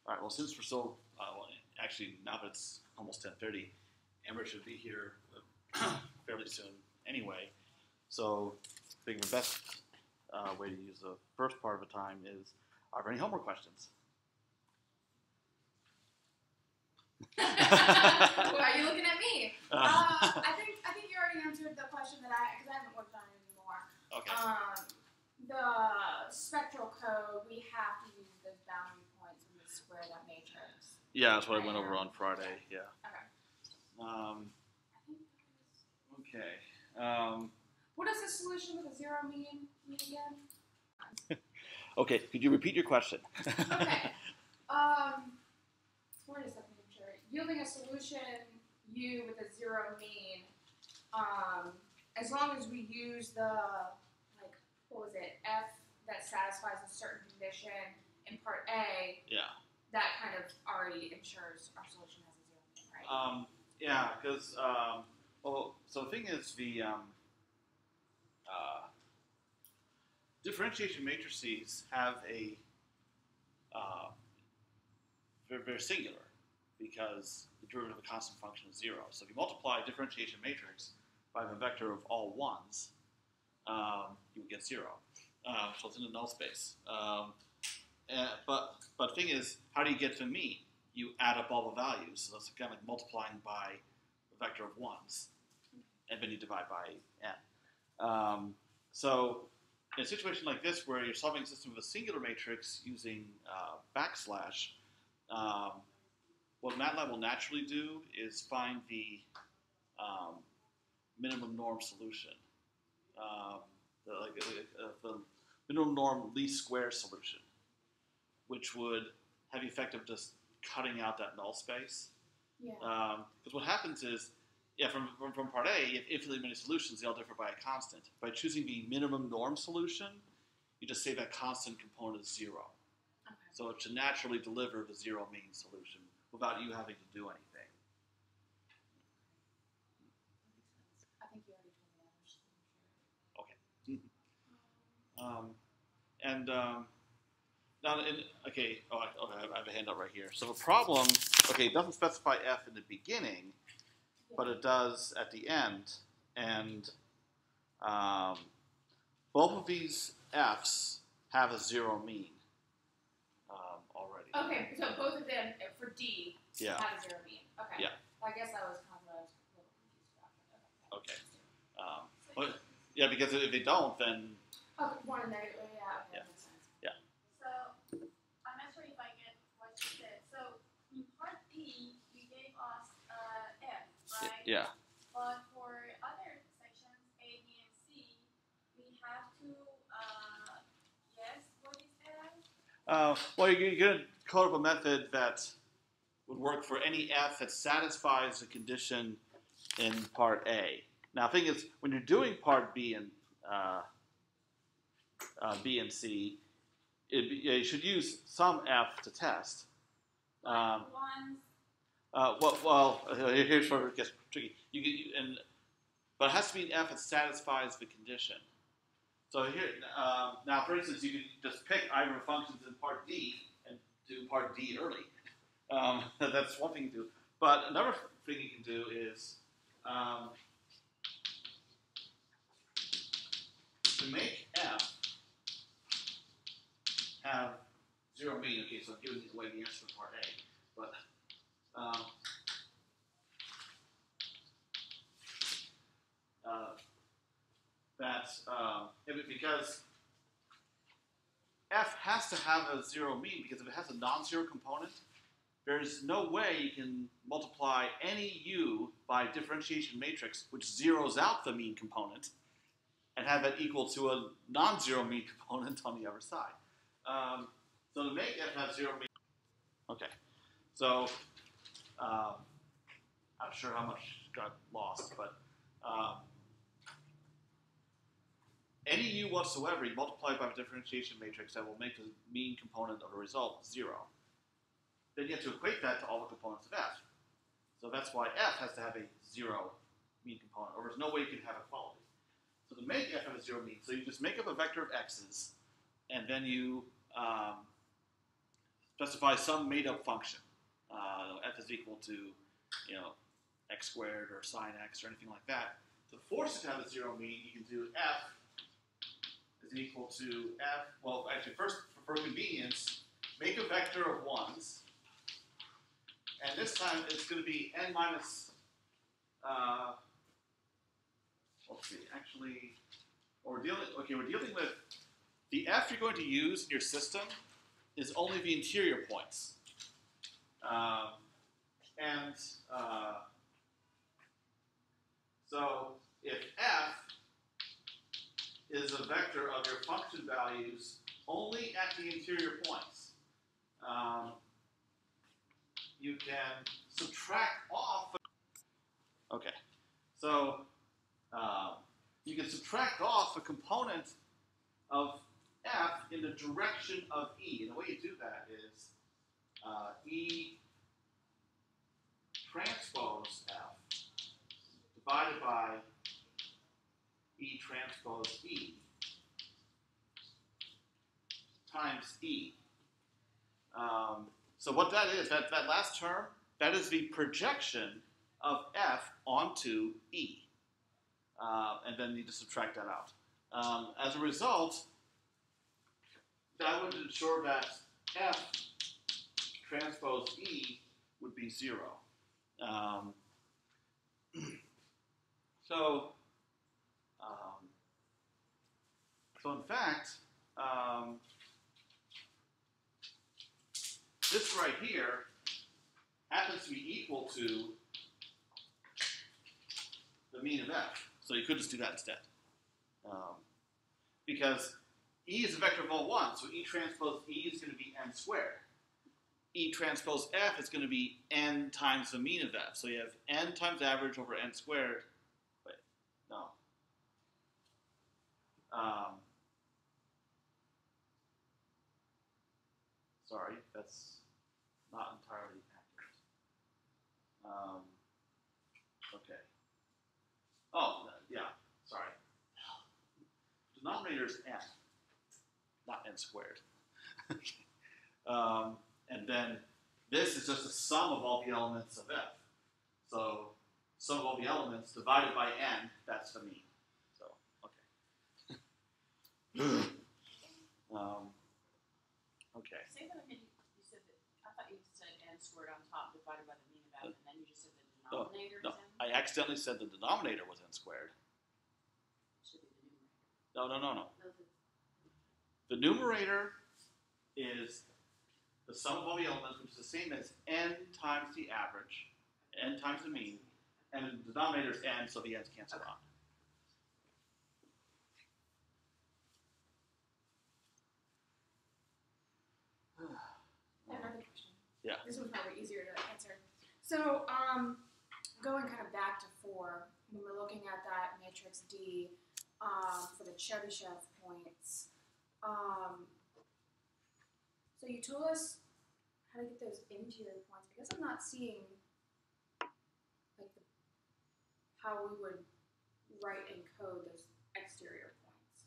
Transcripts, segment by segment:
All right. Well, since we're still, well, actually now that it's almost 10:30, Amber should be here fairly soon anyway. So I think the best way to use the first part of the time is: are there any homework questions? Well, are you looking at me? I think you already answered the question that because I haven't worked on it anymore. Okay. The spectral code, we have to use those boundary points when we square that matrix. Yeah, that's what I went over on Friday. Yeah. Okay. Okay. What does the solution with a zero mean again? Okay. Could you repeat your question? Okay. Where is that picture? Yielding a solution U with a zero mean, as long as we use the, like, what was it, F that satisfies a certain condition in part A, Yeah. that kind of already ensures our solution has a zero mean, right? Yeah, because, well, so the thing is the differentiation matrices have a, they're singular because the derivative of a constant function is 0. So if you multiply a differentiation matrix by the vector of all ones, you would get 0. So it's in the null space. But the thing is, how do you get to mean? You add up all the values. So that's kind of like multiplying by the vector of ones, and then you divide by n. So in a situation like this, where you're solving a system with a singular matrix using backslash, what MATLAB will naturally do is find the minimum norm solution, the minimum norm least square solution, which would have the effect of just cutting out that null space. Yeah. Because what happens is, yeah, from part A, you have infinitely many solutions, they all differ by a constant. By choosing the minimum norm solution, you just say that constant component is 0. Okay. So it should naturally deliver the zero mean solution without you having to do anything. I think you already told me that. Okay. Now, okay, I have a handout right here. So the problem, okay, it doesn't specify f in the beginning, but it does at the end. And both of these f's have a zero mean already. Okay, so both of them for D Yeah. have a zero mean. Okay. Yeah. I guess that was kind of what I was a little confused about. Okay. But, yeah, because if they don't, then... Okay, one and yeah, okay, Yeah. that makes sense. Yeah. So, I'm not sure if I get what you said. So, in part D, you gave us F, right? Yeah. But for other sections, A, B, and C, we have to guess what is F? Well, you're going to code up a method that would work for any f that satisfies the condition in part A. Now, the thing is, when you're doing part B and C, you should use some f to test. Ones. Here's where it gets tricky. But it has to be an f that satisfies the condition. So here, now, for instance, you could just pick either functions in part D and do part D early. That's one thing to do. But another thing you can do is to make f have zero mean. Okay, so I'm giving away the answer for part A, but because f has to have a zero mean, because if it has a non-zero component, there's no way you can multiply any u by a differentiation matrix which zeroes out the mean component and have that equal to a non-zero mean component on the other side. So to make f have zero mean, okay. So I'm not sure how much got lost, but any u whatsoever, you multiply by the differentiation matrix, that will make the mean component of the result 0. Then you have to equate that to all the components of f. So that's why f has to have a 0 mean component, or there's no way you can have equality. So to make f have a 0 mean, so you just make up a vector of x's, and then you specify some made-up function. F is equal to, x squared or sine x or anything like that. To force it to have a zero mean, you can do f is equal to f. Well, actually, first, for convenience, make a vector of ones. And this time, it's going to be n minus, let's see, actually, we're dealing with the f you're going to use in your system is only the interior points. So if f is a vector of your function values only at the interior points, you can subtract off. Okay, so you can subtract off a component of f in the direction of E. And the way you do that is E transpose f divided by E transpose E times E. So what that is, that last term, that is the projection of f onto E. And then you need to subtract that out. As a result, that would ensure that f transpose E would be 0. So in fact, this right here happens to be equal to the mean of f. So you could just do that instead. Because E is a vector of all ones, so E transpose E is going to be n squared. E transpose f is going to be n times the mean of f. So you have n times average over n squared. Wait, no. Sorry, that's not entirely accurate. Okay. Oh, yeah, sorry. Denominator is n, not n squared. And then this is just a sum of all the elements of f. So sum of all the elements divided by n, that's the mean. So, okay. Okay. Say that again. You said that. I thought you said n squared on top divided by the mean of f, and then you just said the denominator No, is n. I accidentally said the denominator was n squared. It should be the numerator. No. The numerator is the sum of all the elements, which is the same as n times the average, n times the mean, and the denominator is n, so the n's cancel out. I have another question. Yeah. This one's probably easier to answer. So, going kind of back to 4, when we're looking at that matrix D for the Chebyshev points, so you told us how to get those interior points. I guess I'm not seeing like how we would write and code those exterior points.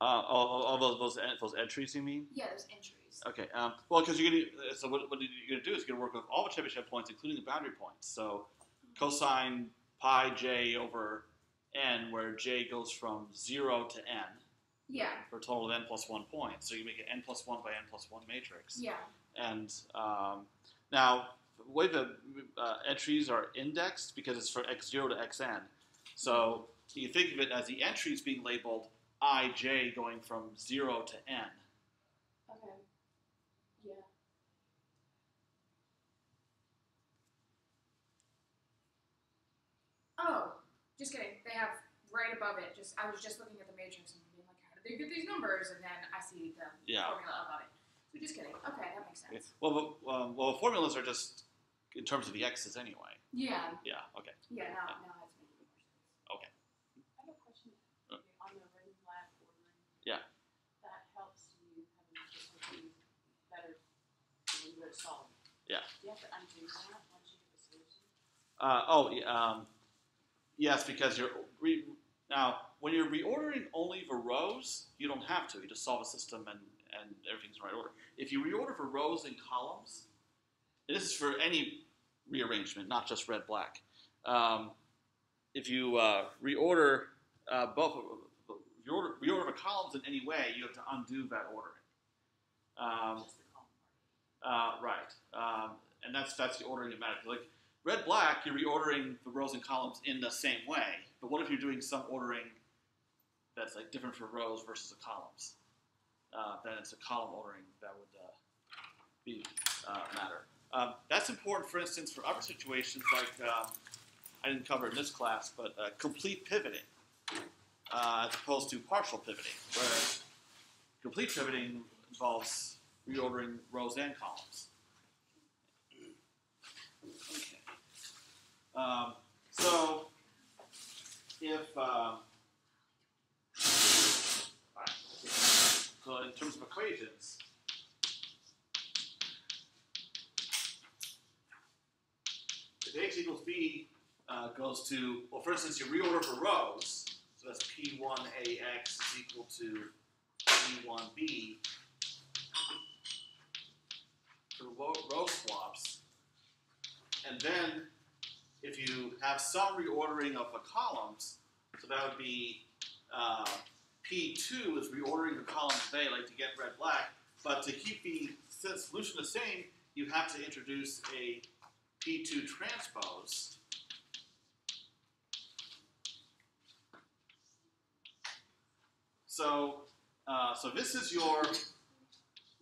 All those entries, you mean? Yeah, those entries. Okay. Well, because you're gonna. So what you're gonna do is you're gonna work with all the Chebyshev points, including the boundary points. So cosine pi j over n, where j goes from 0 to n. Yeah. For a total of n plus 1 points. So you make an n plus 1 by n plus 1 matrix. Yeah. And now, the way the entries are indexed, because it's from x0 to xn, so you think of it as the entries being labeled ij going from 0 to n. Okay. Yeah. Oh, just kidding. They have right above it. I was just looking at the matrix and being like, how did they get these numbers? And then I see the formula above it. So just kidding. Okay, that makes sense. Well, formulas are just in terms of the x's anyway. Yeah. Yeah. Okay. Yeah. Now it's making more sense. Okay. I have a question on the written flat ordering. Yeah. That helps you have a difficulty better when you go to solve. Yeah. Do you have to undo that once you get the solution? Yes, because now when you're reordering only the rows, you don't have to. You just solve a system and and everything's in the right order. If you reorder for rows and columns, and this is for any rearrangement, not just red black. If you reorder reorder the columns in any way, you have to undo that ordering. Just the column part. Right, and that's the ordering that matters. Like red black, you're reordering the rows and columns in the same way. But what if you're doing some ordering that's like different for rows versus the columns? Then it's a column ordering that would matter. That's important, for instance, for other situations like I didn't cover it in this class, but complete pivoting as opposed to partial pivoting, where complete pivoting involves reordering rows and columns. Okay. So if so in terms of equations, if Ax equals B goes to, well, for instance, you reorder for rows, so that's P1AX is equal to P1B for row swaps. And then if you have some reordering of the columns, so that would be P2 is reordering the columns they like to get red black, but to keep the solution the same, you have to introduce a P2 transpose. So this is your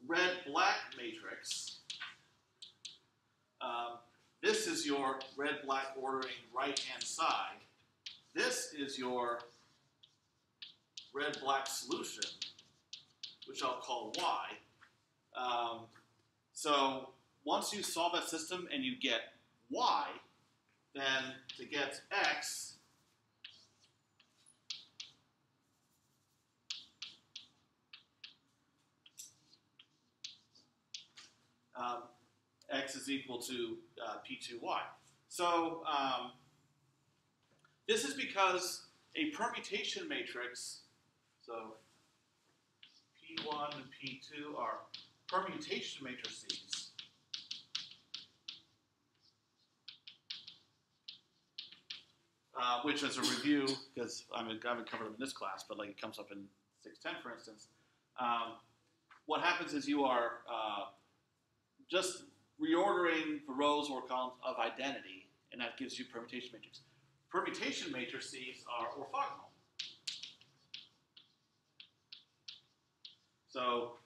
red-black matrix. This is your red-black ordering right-hand side. This is your red-black solution, which I'll call Y. So once you solve that system and you get Y, then to get X, X is equal to P2Y. So this is because a permutation matrix, so P1 and P2 are permutation matrices. Which, as a review, because I haven't covered them in this class, but like it comes up in 610, for instance, what happens is you are just reordering the rows or columns of identity, and that gives you permutation matrix. Permutation matrices are orthogonal. So,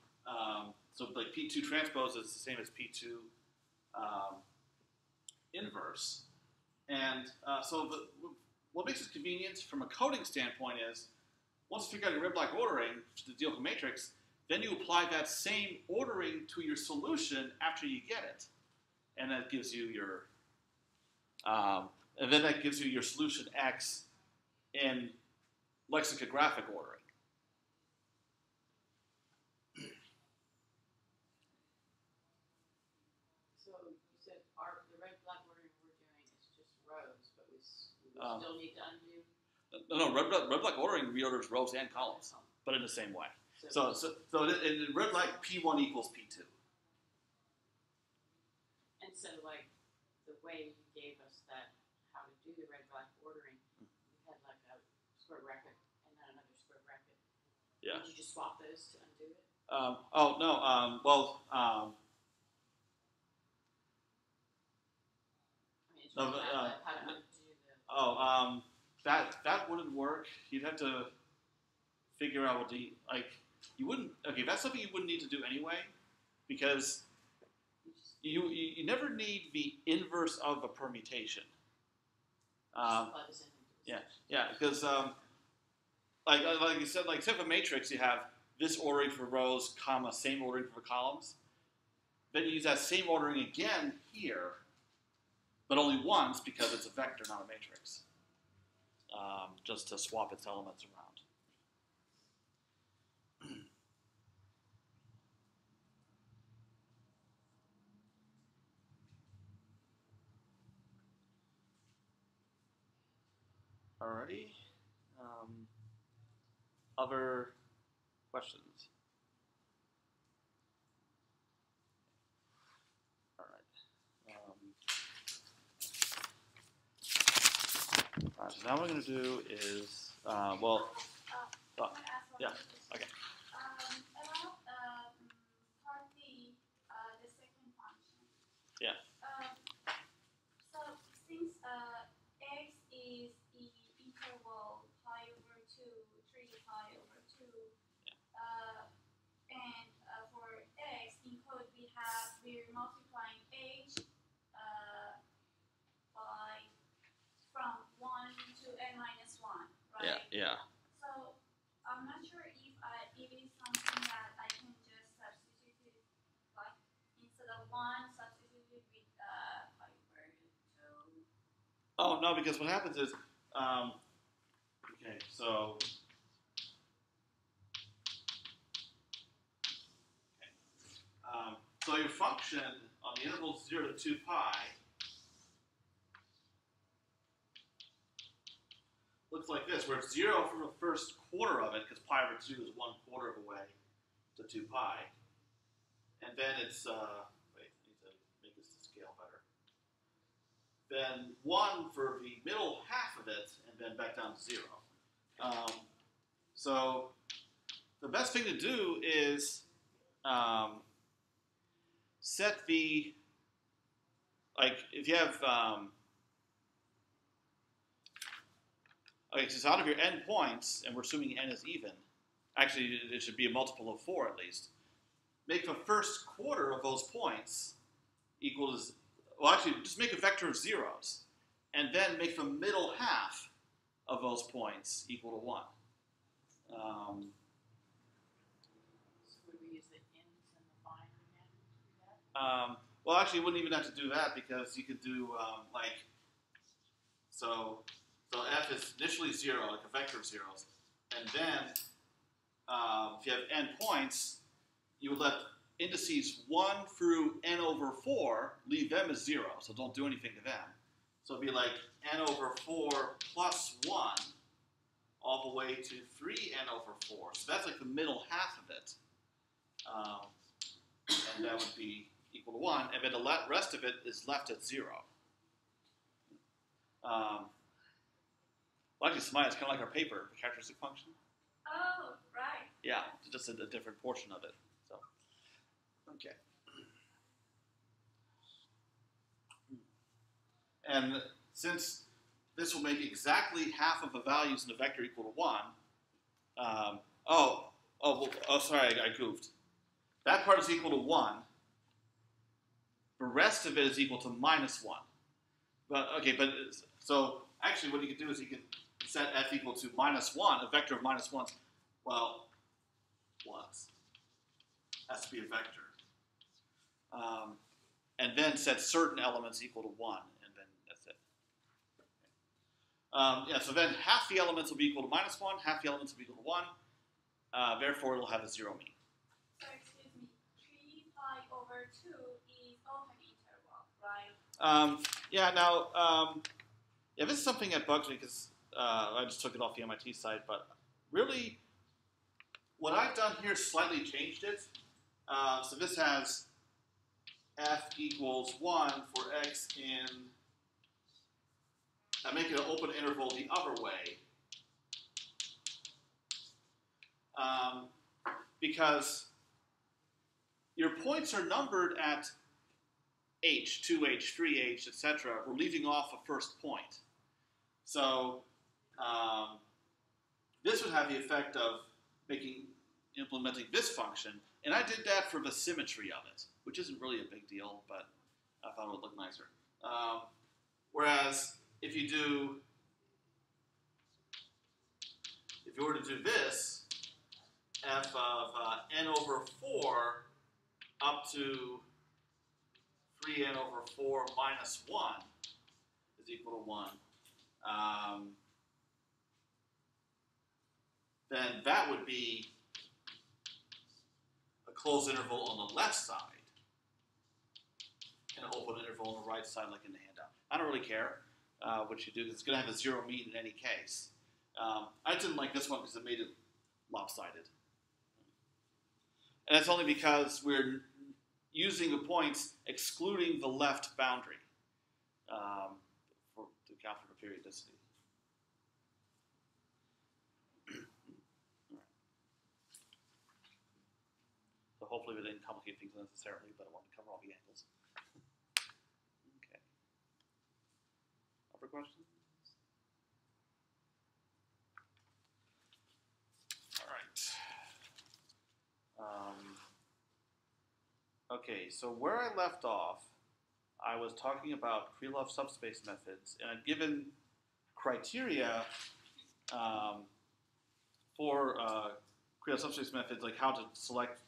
like P2 transpose is the same as P2 inverse. And what makes this convenient from a coding standpoint is, once you figure out your red-black ordering to deal with a matrix, then you apply that same ordering to your solution after you get it, and that gives you your, solution X in lexicographic ordering. So you said the red-black ordering we're doing is just rows, but we still need to undo. No, red-black ordering reorders rows and columns, but in the same way. So in red-black, P1 equals P2. And so, like, the way you gave us that, how to do the red-black ordering, you had like a square bracket and then another square bracket. Yeah. Did you just swap those to undo it? No, how to undo the... that wouldn't work. You'd have to figure out you wouldn't. Okay, that's something you wouldn't need to do anyway, because you never need the inverse of a permutation. Yeah, because like you said, like except for matrix, you have this ordering for rows, comma, same ordering for columns. Then you use that same ordering again here, but only once because it's a vector, not a matrix. Just to swap its elements around. Alrighty. Other questions? All right, so now what we're going to do is, I want to ask one yeah, question. okay. About part D, the second function. Yeah. So since x is the interval pi over 2, 3 pi over 2, and for x in code we're multiplying h by from 1 to n minus 1, right? Yeah. So I'm not sure if it is something that I can just substitute it, like instead of 1, substitute it with pi over 2. Oh, no, because what happens is, okay, so, so your function on the interval 0 to 2 pi looks like this, where it's 0 for the first quarter of it, because pi over 2 is 1/4 of a way to 2 pi. And then it's, wait, I need to make this to scale better. Then 1 for the middle half of it, and then back down to 0. So the best thing to do is set the, like, if you have, okay, so out of your n points, and we're assuming n is even, actually it should be a multiple of 4 at least, make the first quarter of those points equal to, well, actually, just make a vector of zeros, and then make the middle half of those points equal to 1. So would we use the ins and the fine again to do that? Well, actually, you wouldn't even have to do that, because you could do, like, so f is initially 0, like a vector of zeros, and then if you have n points, you would let indices 1 through n over 4, leave them as 0, so don't do anything to them. So it'd be like n over 4 plus 1 all the way to 3n over 4. So that's like the middle half of it. And that would be equal to 1, and then the rest of it is left at 0. Well, actually, Samaya, it's kind of like our paper, the characteristic function. Oh, right. Yeah, just a different portion of it. So, okay. And since this will make exactly half of the values in the vector equal to 1, sorry, I goofed. That part is equal to 1. The rest of it is equal to minus 1. But, okay, so actually what you can do is you can set f equal to minus 1, a vector of minus 1s. Well, once. Has to be a vector. And then set certain elements equal to 1, and then that's it. Yeah, so then half the elements will be equal to minus 1, half the elements will be equal to 1. Therefore, it'll have a 0 mean. So excuse me, 3 pi over 2 is open interval, right? Yeah, now, yeah, this is something that bugs me because I just took it off the MIT site, but really, what I've done here slightly changed it. So this has f equals 1 for x in, I make it an open interval the other way. Because your points are numbered at h, 2h, 3h, etc. We're leaving off a first point. So this would have the effect of implementing this function, and I did that for the symmetry of it, which isn't really a big deal, but I thought it would look nicer. Whereas if you were to do this, f of n over 4 up to 3n over 4 minus 1 is equal to 1, then that would be a closed interval on the left side and an open interval on the right side, like in the handout. I don't really care what you do, because it's going to have a 0 mean in any case. I didn't like this one because it made it lopsided. And that's only because we're using the points excluding the left boundary to account for the periodicity. hopefully we didn't complicate things unnecessarily, but I wanted to cover all the angles. Okay. Other questions? All right. Okay, so where I left off, I was talking about Krylov subspace methods, and I've given criteria for Krylov subspace methods, like how to select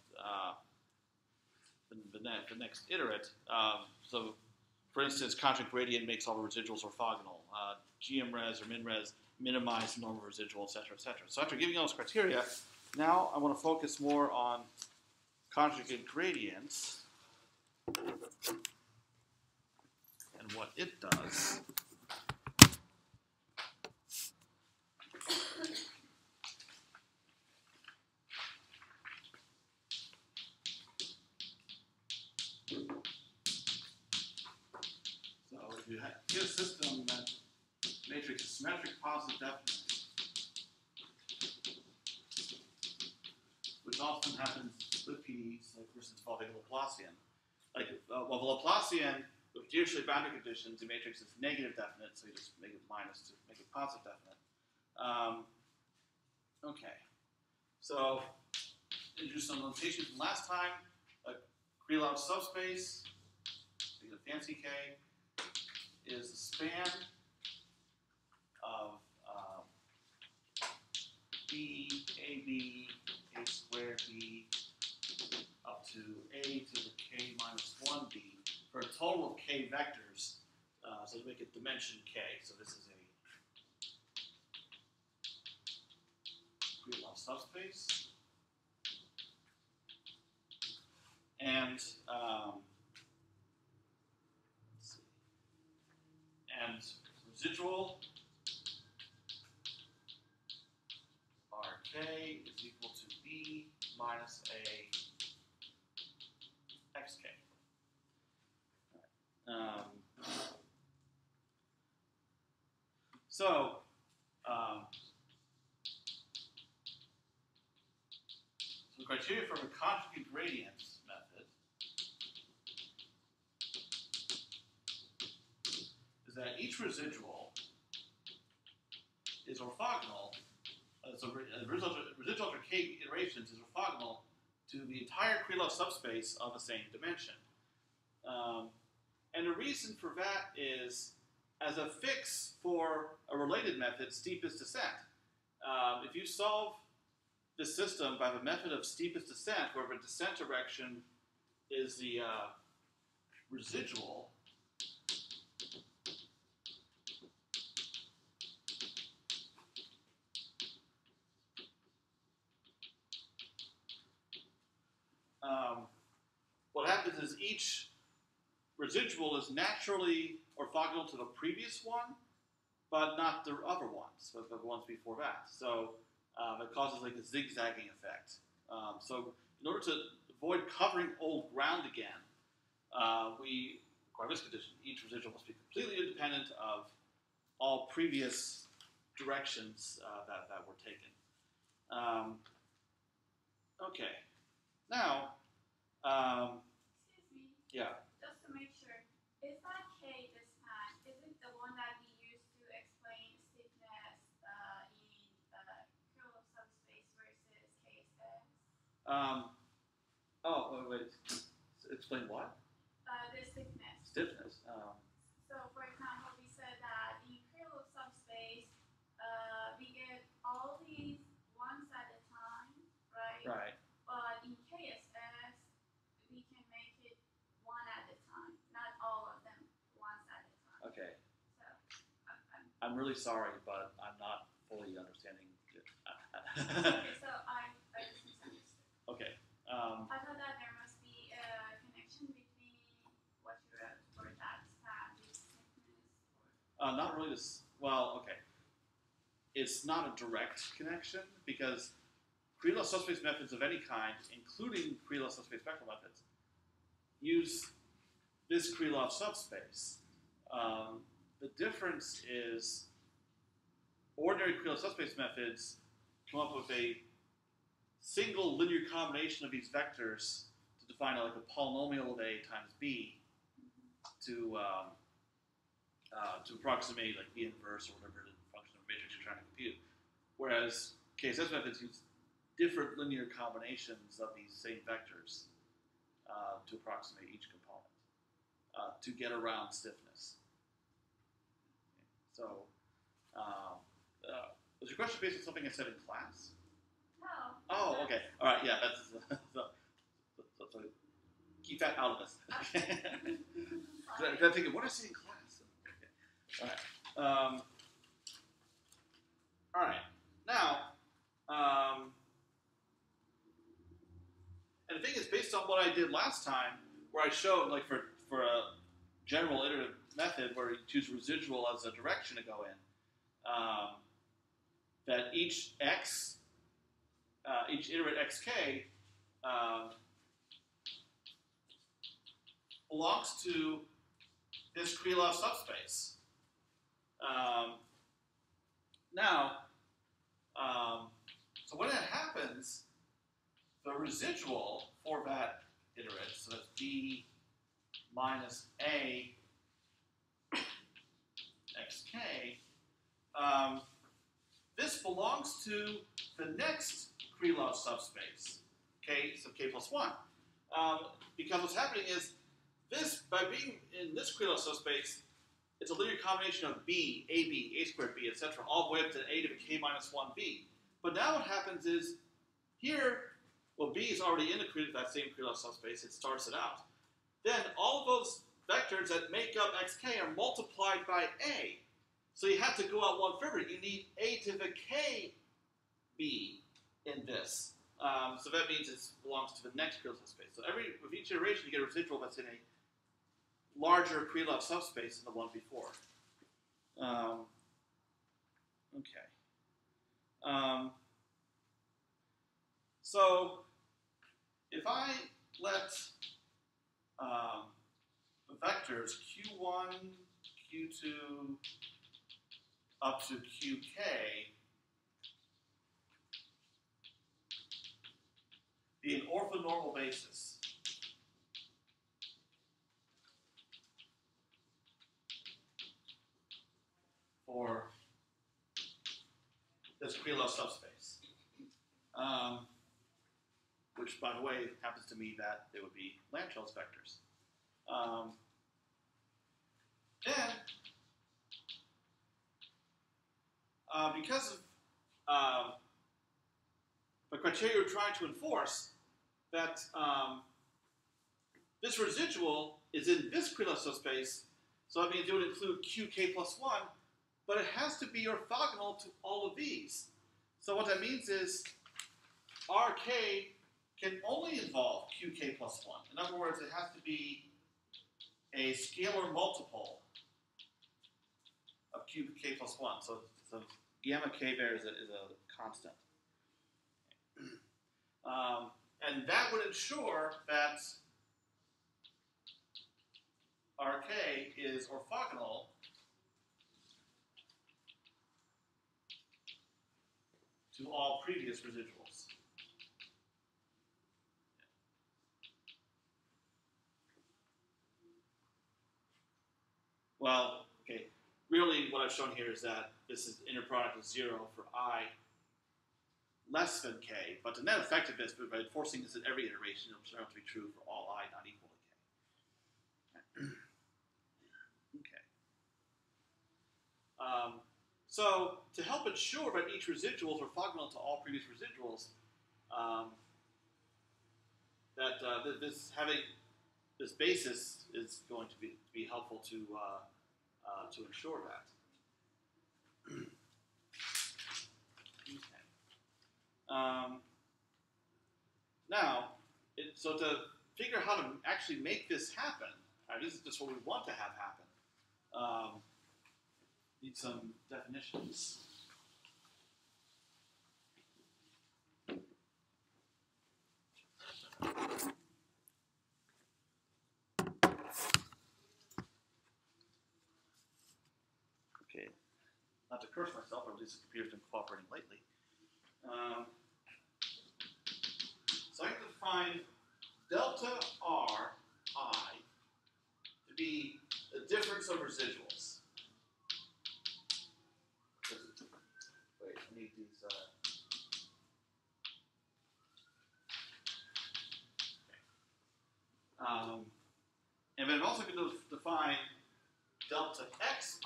the next iterate. So, for instance, Conjugate Gradient makes all the residuals orthogonal. GMRes or MinRes minimize the normal residual, etc., etc. So after giving all those criteria, now I want to focus more on Conjugate Gradients and what it does. So if you get a system that matrix is symmetric, positive, definite, which often happens with PDEs, like for instance involving Laplacian. Like, well, the Laplacian, with Dirichlet boundary conditions, the matrix is negative definite, so you just make it minus to make it positive definite. Okay, so introduce some notation from last time. A Krylov subspace, think of fancy K, is the span of B, AB, A squared B, up to A to the K minus 1B, for a total of K vectors, so to make it dimension K. So this is a Krylov subspace. And let's see. And residual RK is equal to B minus A xk. So the criteria for the conjugate gradients method is that each residual is orthogonal. So residual after k iterations is orthogonal to the entire Krylov subspace of the same dimension. And the reason for that is, as a fix for a related method, steepest descent. If you solve this system by the method of steepest descent, where the descent direction is the residual, what happens is each residual is naturally orthogonal to the previous one, but not the other ones, but the ones before that. So it causes like a zigzagging effect. So in order to avoid covering old ground again, we require this condition. Each residual must be completely independent of all previous directions that were taken. Okay. Now, Excuse me. Yeah. Just to make sure, is that K this time? Is it the one that we used to explain stiffness in Krylov subspace versus KSS? Oh, wait. Explain what? The stiffness. Stiffness. So, for example, we said that in Krylov subspace, we get all these ones at a time, right? Right. But in KSS, we can make it one at a time, not all of them once at a time. Okay. So, I'm really sorry, but I'm not fully understanding it. okay, so I just misunderstood. Okay. I thought that there must be a connection between what you wrote for that stat with stiffness or... Not really this. Well, okay. It's not a direct connection because Krylov subspace methods of any kind, including Krylov subspace spectral methods, use this Krylov subspace. The difference is ordinary Krylov subspace methods come up with a single linear combination of these vectors define like a polynomial of A times B to approximate like B inverse or whatever the function of matrix you're trying to compute. Whereas KSS methods use different linear combinations of these same vectors to approximate each component to get around stiffness. So, was your question based on something I said in class? No. Oh, okay. All right. Yeah, that's so keep that out of this. Because I'm thinking, what did I say in class? Okay. All right. All right. Now, and the thing is, based on what I did last time, where I showed, like, for a general iterative method where you choose residual as a direction to go in, that each iterate xk belongs to this Krylov subspace. So when that happens, the residual for that iterate, so that's b minus a xk, this belongs to the next Krylov subspace, k, so k plus 1. Because what's happening is, this, by being in this Krylov subspace, it's a linear combination of b, ab, a squared b, etc., all the way up to a to the k minus 1b. But now what happens is, here, well, b is already in that same Krylov subspace, it starts it out. Then all of those vectors that make up xk are multiplied by a. So you have to go out one further. You need a to the k b in this. So that means it belongs to the next Krylov subspace. So with each iteration, you get a residual that's in a larger Krylov subspace than the one before. Okay. So if I let the vectors q1, q2, up to qk be an orthonormal basis for this Krylov subspace, which, by the way, happens to me that they would be Lamb-Cho's vectors. Then, because of the criteria we're trying to enforce, that this residual is in this Krylov subspace, so that means it would include qk plus 1, but it has to be orthogonal to all of these. So what that means is rk can only involve qk plus 1. In other words, it has to be a scalar multiple of qk plus 1. So gamma k there is a constant. And that would ensure that rk is orthogonal to all previous residuals. Well, okay, really what I've shown here is that this is inner product of 0 for I less than k, but the net effect of this, by enforcing this in every iteration, it will turn out to be true for all I not equal to k. Okay. So to help ensure that each residual is orthogonal to all previous residuals, having this basis is going to be helpful to ensure that. Okay. Now, so to figure out how to actually make this happen, this is just what we want to have happen. Need some definitions. Okay, not to curse myself, or at least the computer's been cooperating lately. So I can define delta R I to be the difference of residuals. Wait, I need these. And then I'm also going to define delta xi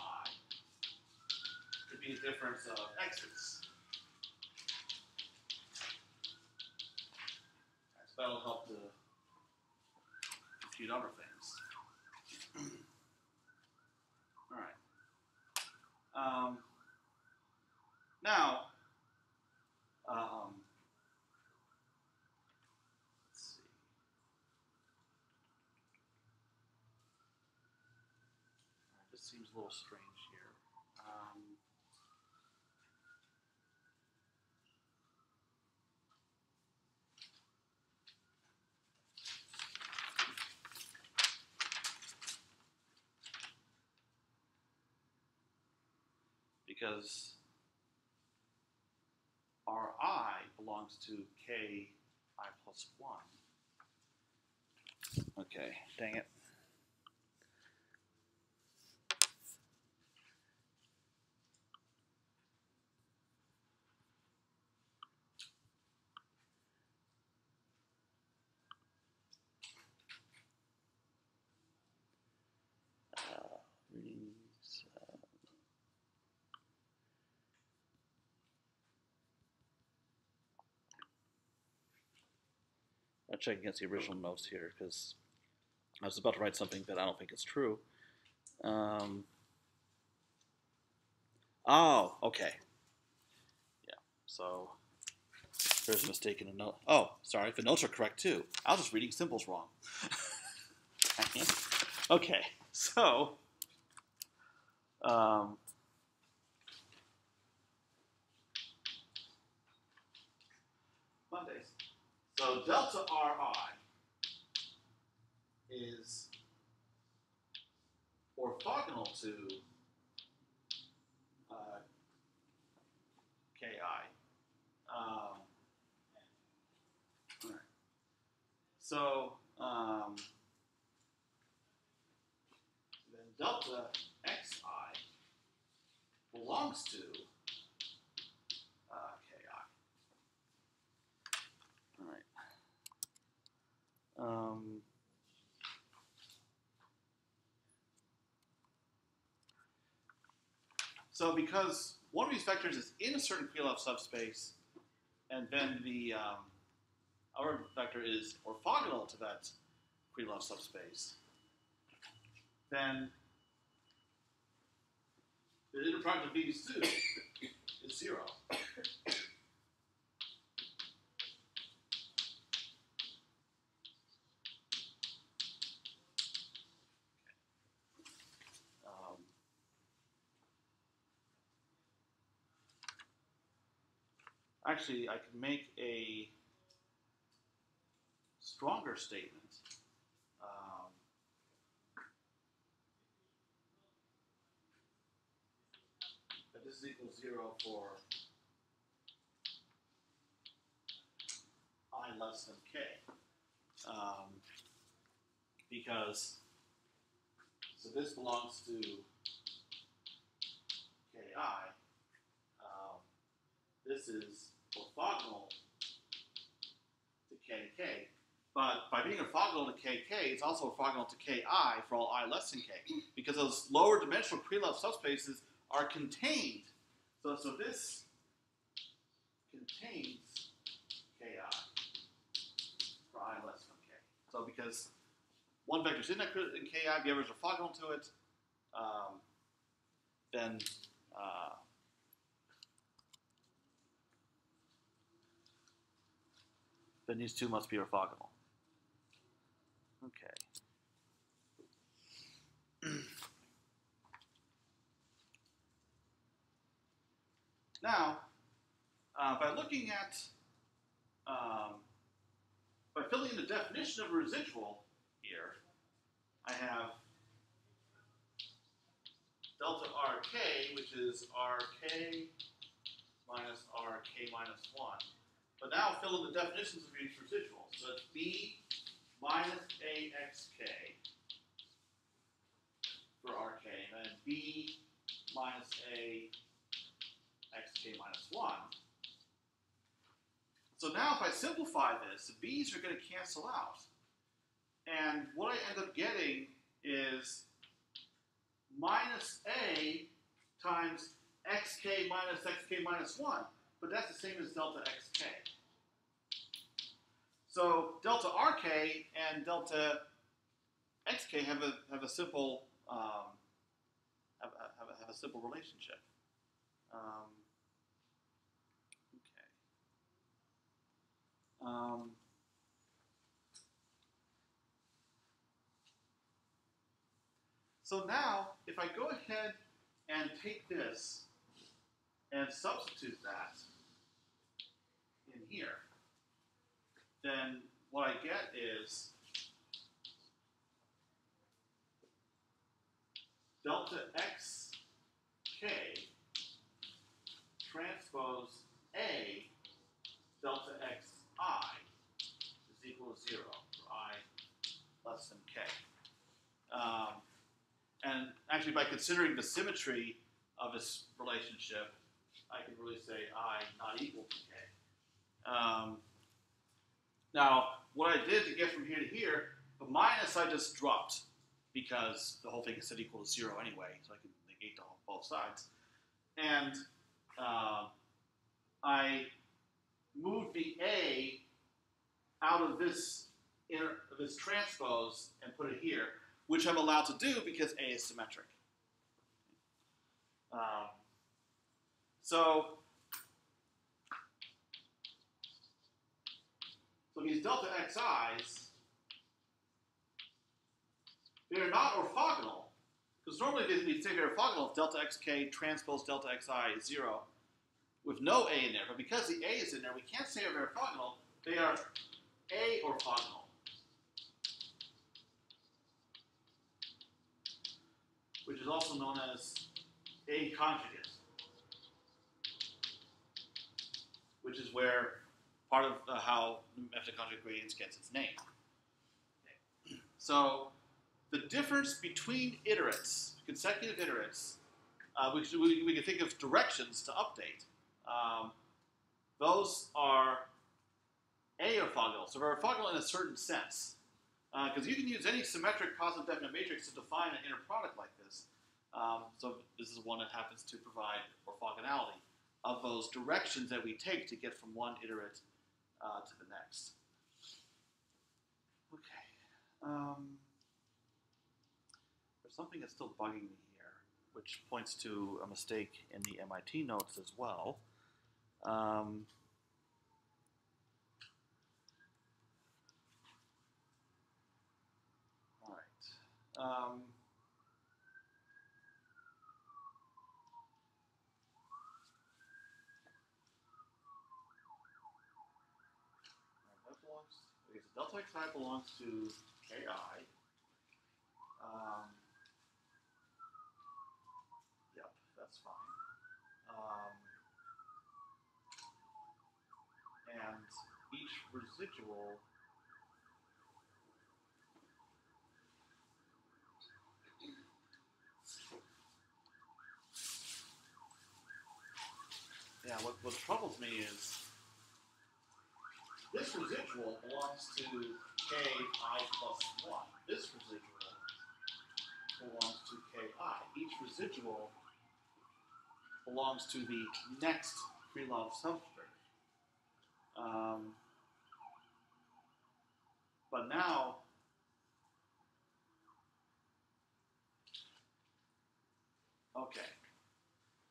to be the difference of x's. So that'll help to compute other things. All right. Now, let's see. This seems a little strange here. Because Ri belongs to Ki plus 1. Okay, dang it. I'll check against the original notes here because I was about to write something that I don't think is true. Oh, okay. Yeah, so there's a mistake in the note. Oh, sorry, the notes are correct too. I was just reading symbols wrong. Okay, so Mondays. So delta Ri is orthogonal to Ki. All right. So then delta xi belongs to Ki. All right. So because one of these vectors is in a certain Krylov subspace, and then the other vector is orthogonal to that Krylov subspace, then the inner product of these two is 0. Actually, I can make a stronger statement. That this is equal to 0 for I less than k. Because, so this belongs to ki. This is orthogonal to kk. But by being orthogonal to kk, it's also orthogonal to ki for all I less than k. Because those lower dimensional Krylov subspaces are contained. So this contains ki for I less than k. So because one vector is in ki, the other is orthogonal to it, then these two must be orthogonal. Okay. Now, by looking at, by filling in the definition of a residual here, I have delta Rk, which is Rk minus Rk minus 1. But now fill in the definitions of each residual. So it's B minus AXK for RK, and then B minus AXK minus 1. So now if I simplify this, the B's are going to cancel out. And what I end up getting is minus A times xk minus 1. But that's the same as delta xk. So delta rk and delta xk have a simple have a simple relationship. So now, if I go ahead and take this and substitute that in here, then what I get is delta xk transpose A delta xi is equal to 0 for I less than k. And actually, by considering the symmetry of this relationship, I can really say I not equal to k. Now, what I did to get from here to here, the minus I just dropped because the whole thing is set equal to 0 anyway, so I can negate both sides. And I moved the A out of this transpose and put it here, which I'm allowed to do because A is symmetric. So these delta xi's, they're not orthogonal, because normally we'd say they're orthogonal if delta xk transpose delta xi is 0 with no A in there. But because the A is in there, we can't say they're orthogonal. They are A orthogonal. Which is also known as A conjugate, which is where part of how the method of conjugate gradients gets its name. Okay. So the difference between iterates, consecutive iterates, we can think of directions to update. Those are A orthogonal. So they're orthogonal in a certain sense. Because you can use any symmetric positive definite matrix to define an inner product like this. So this is one that happens to provide orthogonality of those directions that we take to get from one iterate to the next. Okay. There's something that's still bugging me here, which points to a mistake in the MIT notes as well. Okay, so delta xi belongs to ki. Yep, that's fine. And each residual what troubles me is this residual belongs to ki plus 1. This residual belongs to ki. Each residual belongs to the next Krylov substrate. But now, okay.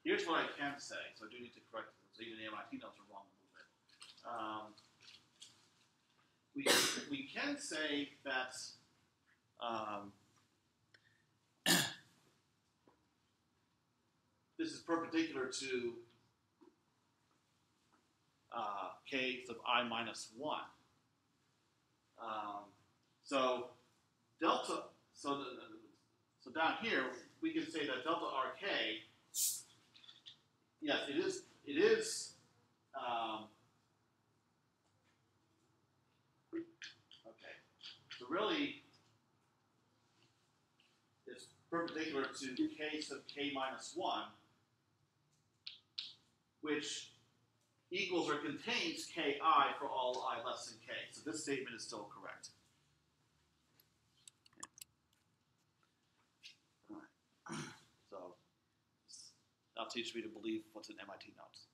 Here's what I can say, so I do need to correct this. So even the MIT notes are wrong a little bit. We can say that this is perpendicular to k sub I minus 1. So delta. So down here we can say that delta rk. Yes, it is. It is. Okay. So really, it's perpendicular to k sub k minus 1, which equals or contains ki for all I less than k. So this statement is still correct. All right. So I'll teach me to believe what's in MIT notes.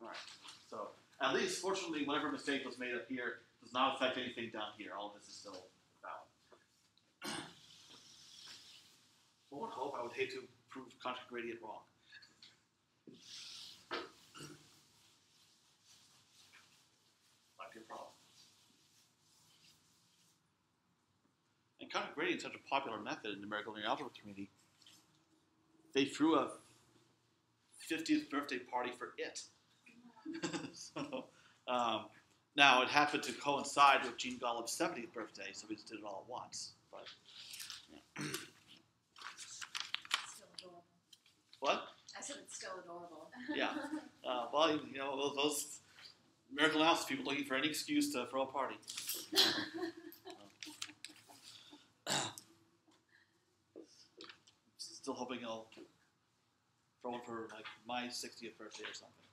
All right. So at least, fortunately, whatever mistake was made up here does not affect anything down here. All of this is still valid. One would hope. I would hate to prove conjugate gradient wrong. Might be a problem. And conjugate gradient is such a popular method in the numerical linear algebra community. They threw a 50th birthday party for it. So, now it happened to coincide with Gene Golub's 70th birthday, so we just did it all at once. But yeah. Still adorable. What? I said it's still adorable. Yeah. Well, you know, those numerical analysis people looking for any excuse to throw a party. Still hoping I'll throw one for like my 60th birthday or something.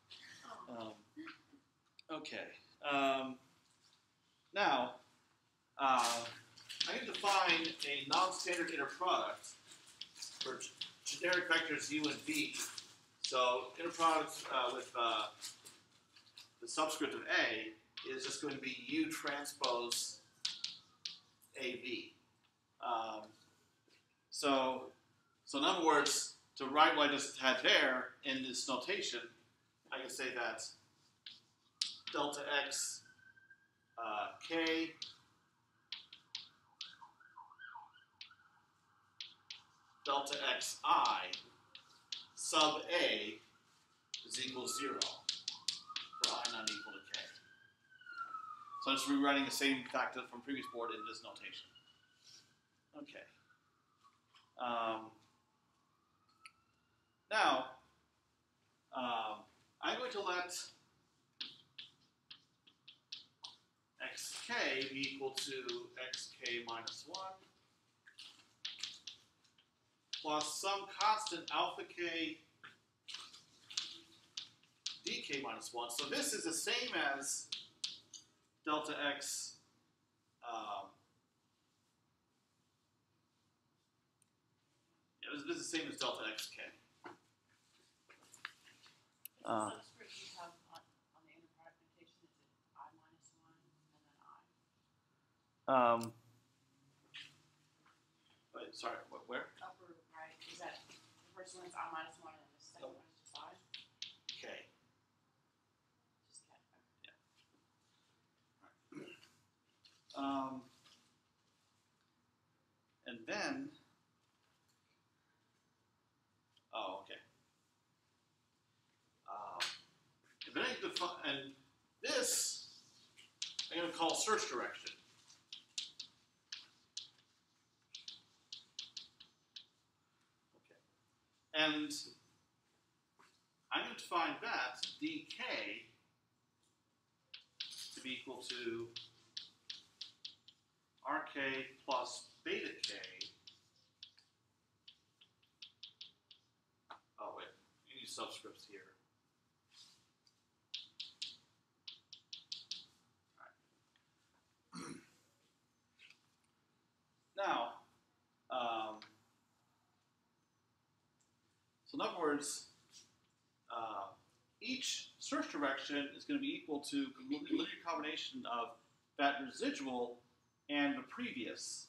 Okay. Now, I need to find a non-standard inner product for generic vectors u and v. So inner product with the subscript of a is just going to be u transpose av. So in other words, to write what I just had there in this notation, I can say that delta x k delta xi sub a is equal to 0 for I not equal to k. So I'm just rewriting the same factor from previous board in this notation. Okay. Now, I'm going to let xk be equal to xk minus 1 plus some constant alpha k dk minus 1. So this is the same as delta x this is the same as delta xk. Subscript you have on the inner product notation, is it I minus 1 and then I? Wait, sorry, where? Upper right, is that the first one is I minus 1 and the second one is just I? K. Just K. And then, okay. And then I define, and this I'm going to call search direction. Okay. And I'm going to find that dk to be equal to rk plus beta k. Oh, wait. You need subscripts here. All right. Now, so in other words, each search direction is going to be equal to the linear combination of that residual and the previous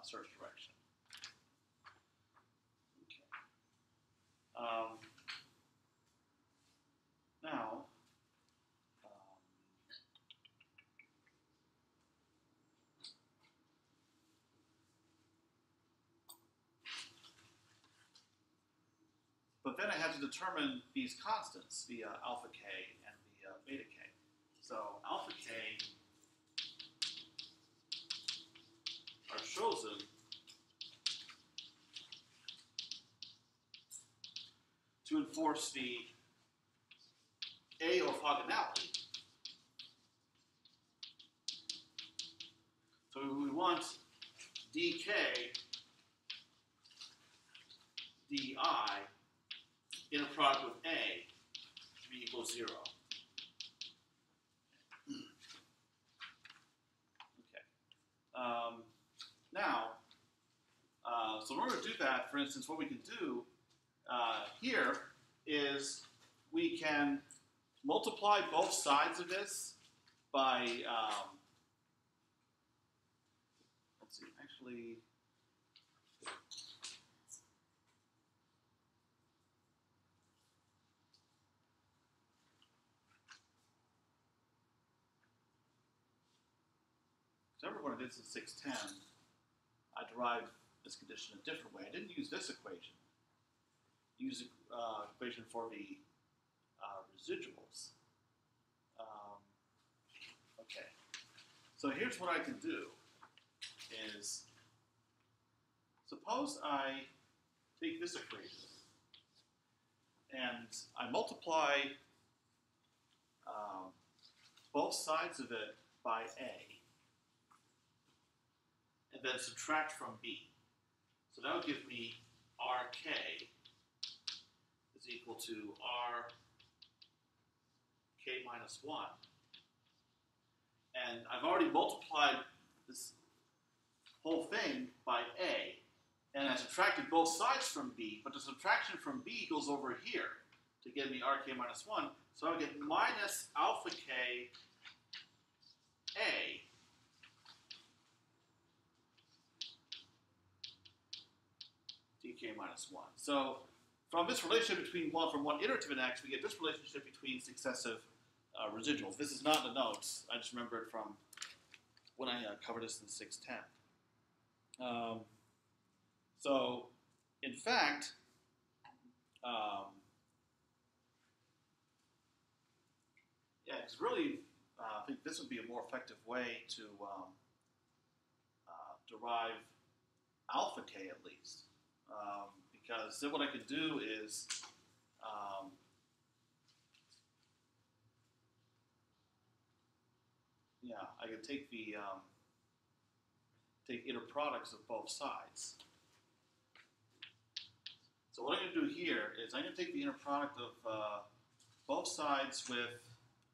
search direction. Okay. Now, but then I have to determine these constants, the alpha k and the beta k. So alpha k are chosen to enforce the A orthogonality want dk di inner product with A to be equal to 0. Okay. Now, so in order to do that, for instance, what we can do here is we can multiply both sides of this by, let's see, actually, I remember when I did this in 610, I derived this condition a different way. I didn't use this equation. I used the equation for the residuals. Okay, so here's what I can do is, suppose I take this equation and I multiply both sides of it by A, and then subtract from B. So that will give me RK is equal to RK minus 1. And I've already multiplied this whole thing by A, and I subtracted both sides from B, but the subtraction from B goes over here to give me RK minus 1. So I'll get minus alpha K A dk minus 1. So from this relationship between from one iterative in X, we get this relationship between successive residuals. This is not in the notes. I just remember it from when I covered this in 610. So, in fact, yeah, it's really, I think this would be a more effective way to derive alpha k at least. Because then what I could do is yeah, I could take the take inner products of both sides. So what I'm going to do here is I'm going to take the inner product of both sides with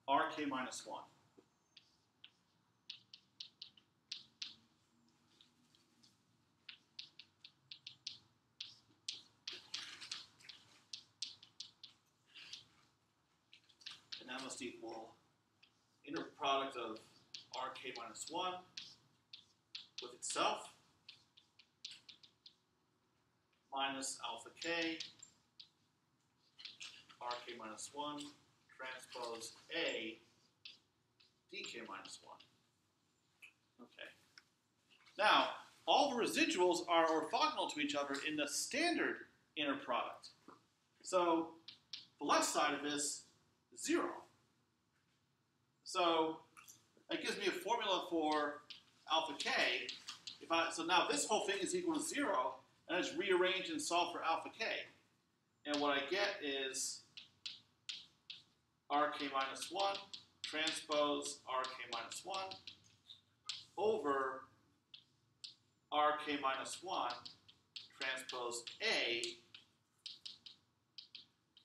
RK minus 1. And that must equal inner product of RK minus 1 with itself minus alpha k RK minus 1 transpose A dk minus 1. Okay. Now, all the residuals are orthogonal to each other in the standard inner product. So the left side of this is 0. So that gives me a formula for alpha k. So now this whole thing is equal to 0, and I just rearrange and solve for alpha k. And what I get is RK minus 1 transpose RK minus 1 over RK minus 1 transpose A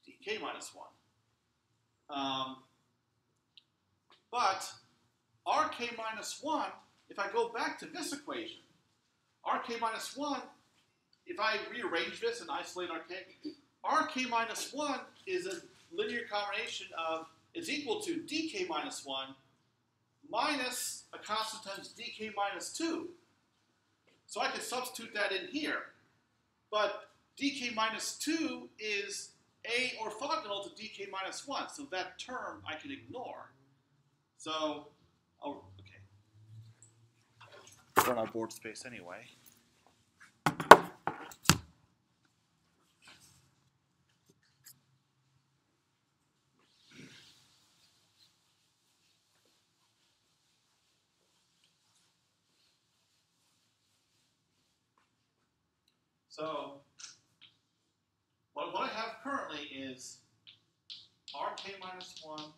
dk minus 1. But RK minus 1, if I go back to this equation, RK minus 1, if I rearrange this and isolate RK minus 1 is a linear combination of, is equal to dk minus 1 minus a constant times dk minus 2. So I can substitute that in here. But dk minus 2 is A orthogonal to dk minus 1. So that term I can ignore. So, oh, okay. Run out of board space anyway. So, what I have currently is RK minus 1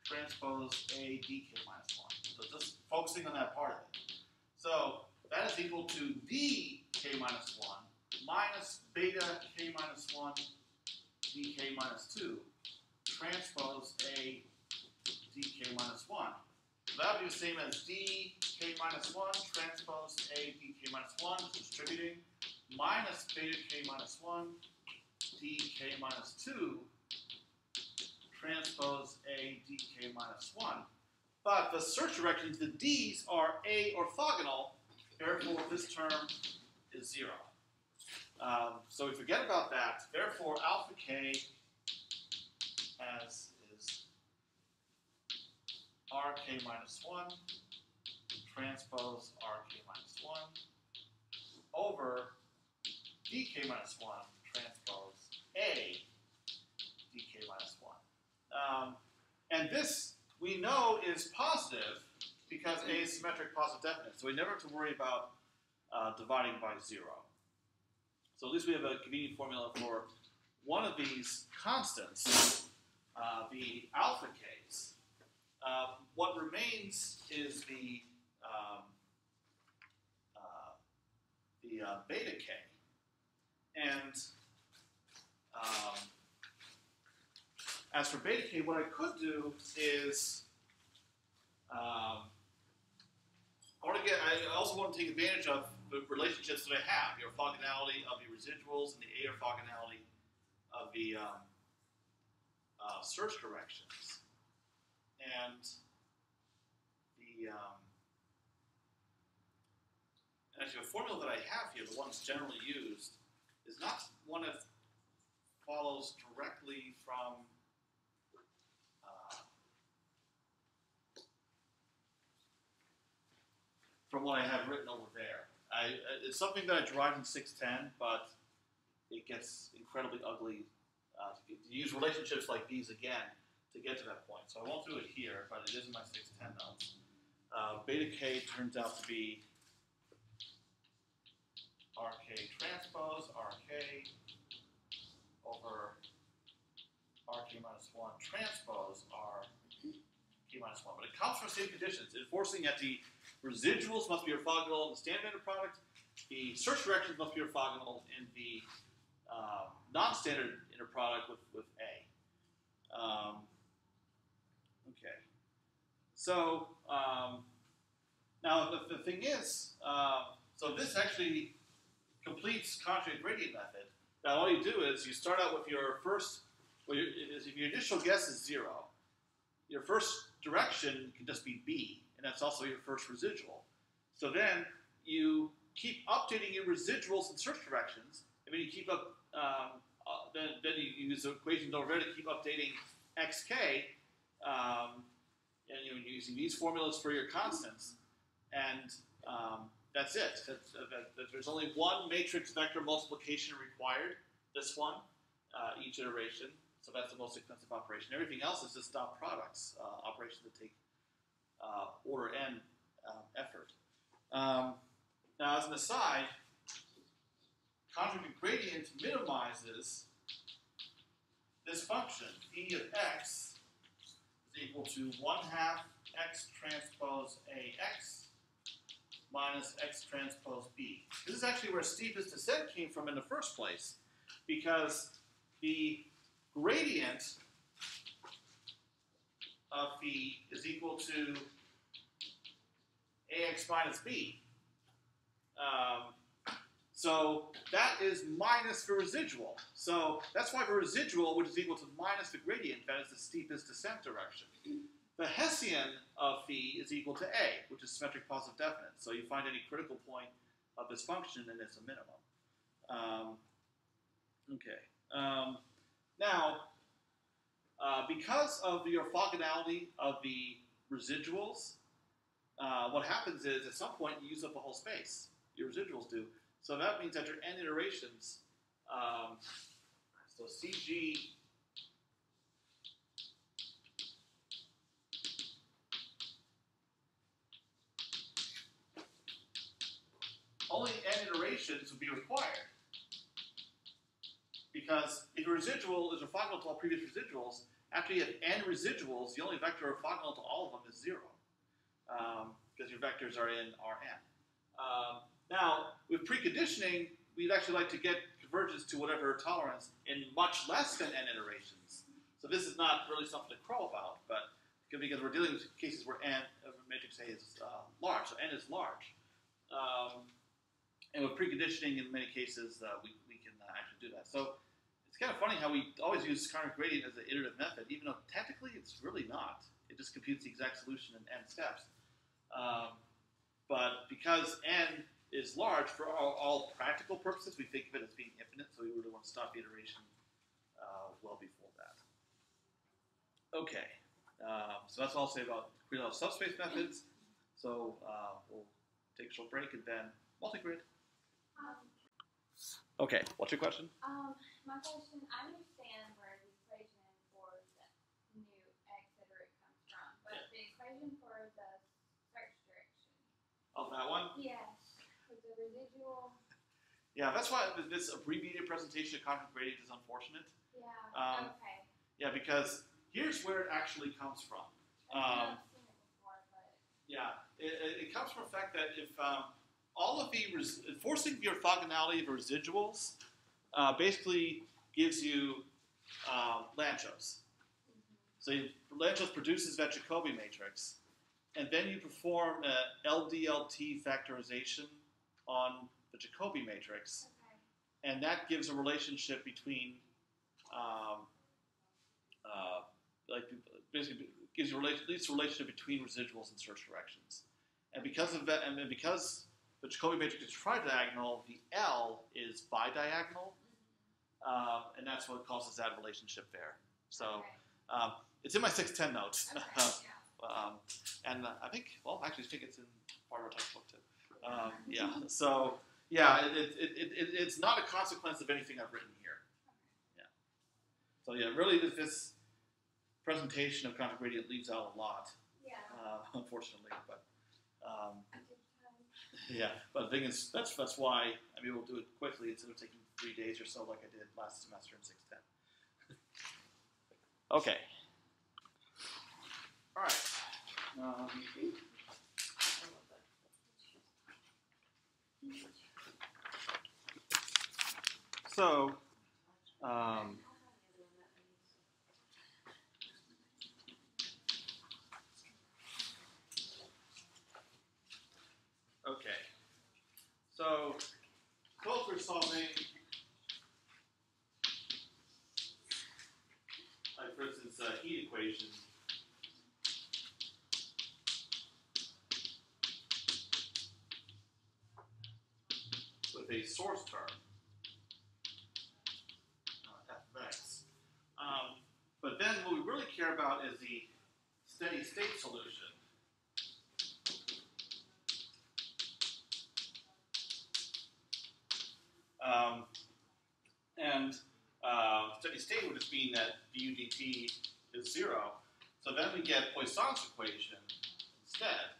transpose A dk minus 1. So just focusing on that part of it. So that is equal to dk minus 1 minus beta k minus 1 dk minus 2 transpose a dk minus 1. So that would be the same as dk minus 1 transpose a dk minus 1, distributing, minus beta k minus 1 dk minus 2 transpose a dk minus 1. But the search directions, the d's, are A orthogonal, therefore this term is 0. So we forget about that. Therefore, alpha k as is rk minus 1 transpose rk minus 1 over dk minus 1 transpose A dk minus 1. And this, we know, is positive because A is symmetric, positive, definite. So we never have to worry about dividing by 0. So at least we have a convenient formula for one of these constants, the alpha k's. What remains is the beta k. And as for beta k, what I could do is I also want to take advantage of the relationships that I have, the orthogonality of the residuals and the A orthogonality of the search corrections. And actually the formula that I have here, the one that's generally used, is not one that follows directly from what I have written over there. It's something that I derived in 610, but it gets incredibly ugly to use relationships like these again to get to that point. So I won't do it here, but it is in my 610 notes. Beta k turns out to be rk transpose rk over rk minus 1 transpose rk minus 1. But it comes from the same conditions, enforcing that the residuals must be orthogonal in the standard inner product, the search directions must be orthogonal in the non-standard inner product with A. Okay. So now the thing is, so this actually completes conjugate gradient method. Now all you do is you start out with your first, if your initial guess is 0, your first direction can just be B, and that's also your first residual. So then you keep updating your residuals and search directions, and then you keep up, then you use the equations over there to keep updating xk, and you're using these formulas for your constants, and that's it. There's only one matrix vector multiplication required, this one, each iteration. So that's the most expensive operation. Everything else is just dot products, operations that take order n effort. Now, as an aside, conjugate gradient minimizes this function. E of x is equal to 1/2 x transpose ax minus x transpose b. This is actually where steepest descent came from in the first place, because the gradient of phi is equal to ax minus b. So that is minus the residual. So that's why the residual, which is equal to minus the gradient, that is the steepest descent direction. The Hessian of phi is equal to a, which is symmetric, positive, definite. So you find any critical point of this function, and it's a minimum. Now, because of the orthogonality of the residuals, what happens is at some point you use up the whole space. Your residuals do. So that means after n iterations, so CG only n iterations would be required. Because if a residual is orthogonal to all previous residuals, after you have n residuals, the only vector orthogonal to all of them is 0. Because your vectors are in Rn. Now, with preconditioning, we'd actually like to get convergence to whatever tolerance in much less than n iterations. So this is not really something to crow about, but because we're dealing with cases where n of matrix A is large, so n is large. And with preconditioning, in many cases, we can actually do that. So it's kind of funny how we always use conjugate gradient as an iterative method, even though technically it's really not. It just computes the exact solution in n steps. But because n is large, for all practical purposes, we think of it as being infinite, so we really want to stop the iteration well before that. Okay, so that's all I'll say about Krylov subspace methods. So we'll take a short break and then multigrid. Okay, what's your question? My question, I understand where the equation for the new x iterate comes from, but the equation for the search direction. Oh, that one? Yes, with the residual. Yeah, that's why this abbreviated presentation of conjugate gradient is unfortunate. Yeah, okay. Yeah, because here's where it actually comes from. I've seen it before, but. Yeah, it comes from the fact that if all of the enforcing the orthogonality of residuals basically gives you Lanczos. So Lanczos produces that Jacobi matrix, and then you perform LDLT factorization on the Jacobi matrix, Okay. and that gives a relationship between, basically gives you at least a relationship between residuals and search directions. And because of that, and then because the Jacobi matrix is tridiagonal, the L is bidiagonal, and that's what causes that relationship there. So it's in my 610 notes. Okay, yeah. And I think, well, actually, I think it's in part of our textbook too. Yeah. So yeah, it's not a consequence of anything I've written here. Yeah. So yeah, really, this presentation of conjugate gradient leaves out a lot. Yeah. Unfortunately, but. I did Yeah, but the thing is, that's why I'm able to do it quickly instead of taking 3 days or so like I did last semester in 610. Okay. All right. So, okay. So, suppose we're solving, like for instance, a heat equation. With a source term, f of x. But then what we really care about is the steady state solution. Steady state would just mean that du dt is 0. So then we get Poisson's equation instead.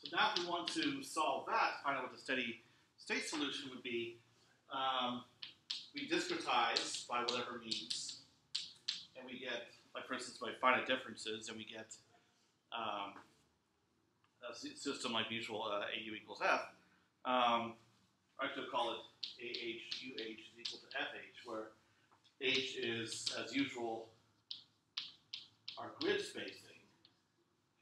So now if we want to solve that, find out what the steady state solution would be, we discretize by whatever means, and we get, like for instance, by finite differences, and we get a system like usual, AU equals F. I could call it AH, UH is equal to FH, where H is, as usual, our grid spacing.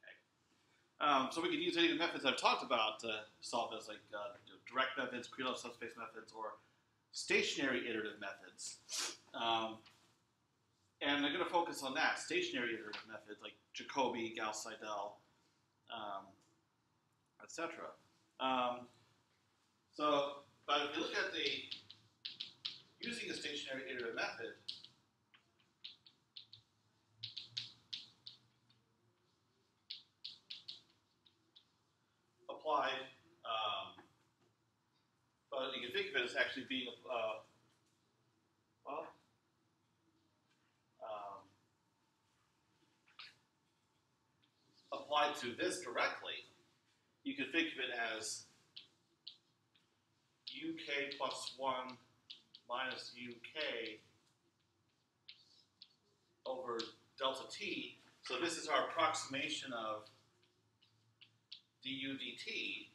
Okay. So we could use any of the methods I've talked about to solve this, like direct methods, Krylov subspace methods, or stationary iterative methods. And I'm going to focus on that, stationary iterative methods, like Jacobi, Gauss-Seidel, etc. But if you look at using a stationary iterative method, applied, but you can think of it as actually being, applied to this directly, you can think of it as UK plus 1 minus UK over delta t. So this is our approximation of du dt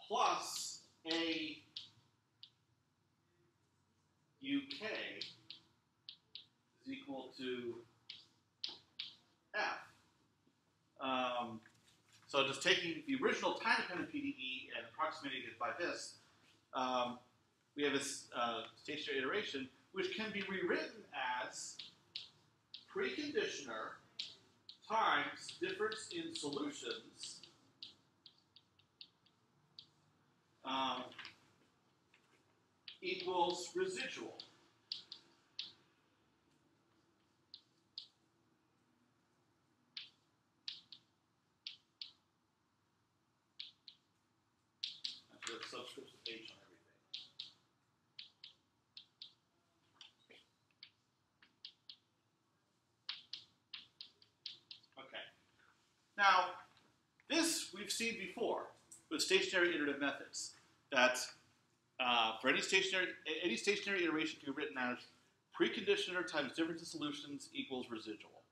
plus a uk is equal to f. So just taking the original time-dependent PDE and approximating it by this, we have this stationary iteration, which can be rewritten as preconditioner times difference in solutions equals residual. With subscripts of H on everything. Okay. Now, this we've seen before with stationary iterative methods. That for any stationary iteration can be written as preconditioner times difference in solutions equals residual.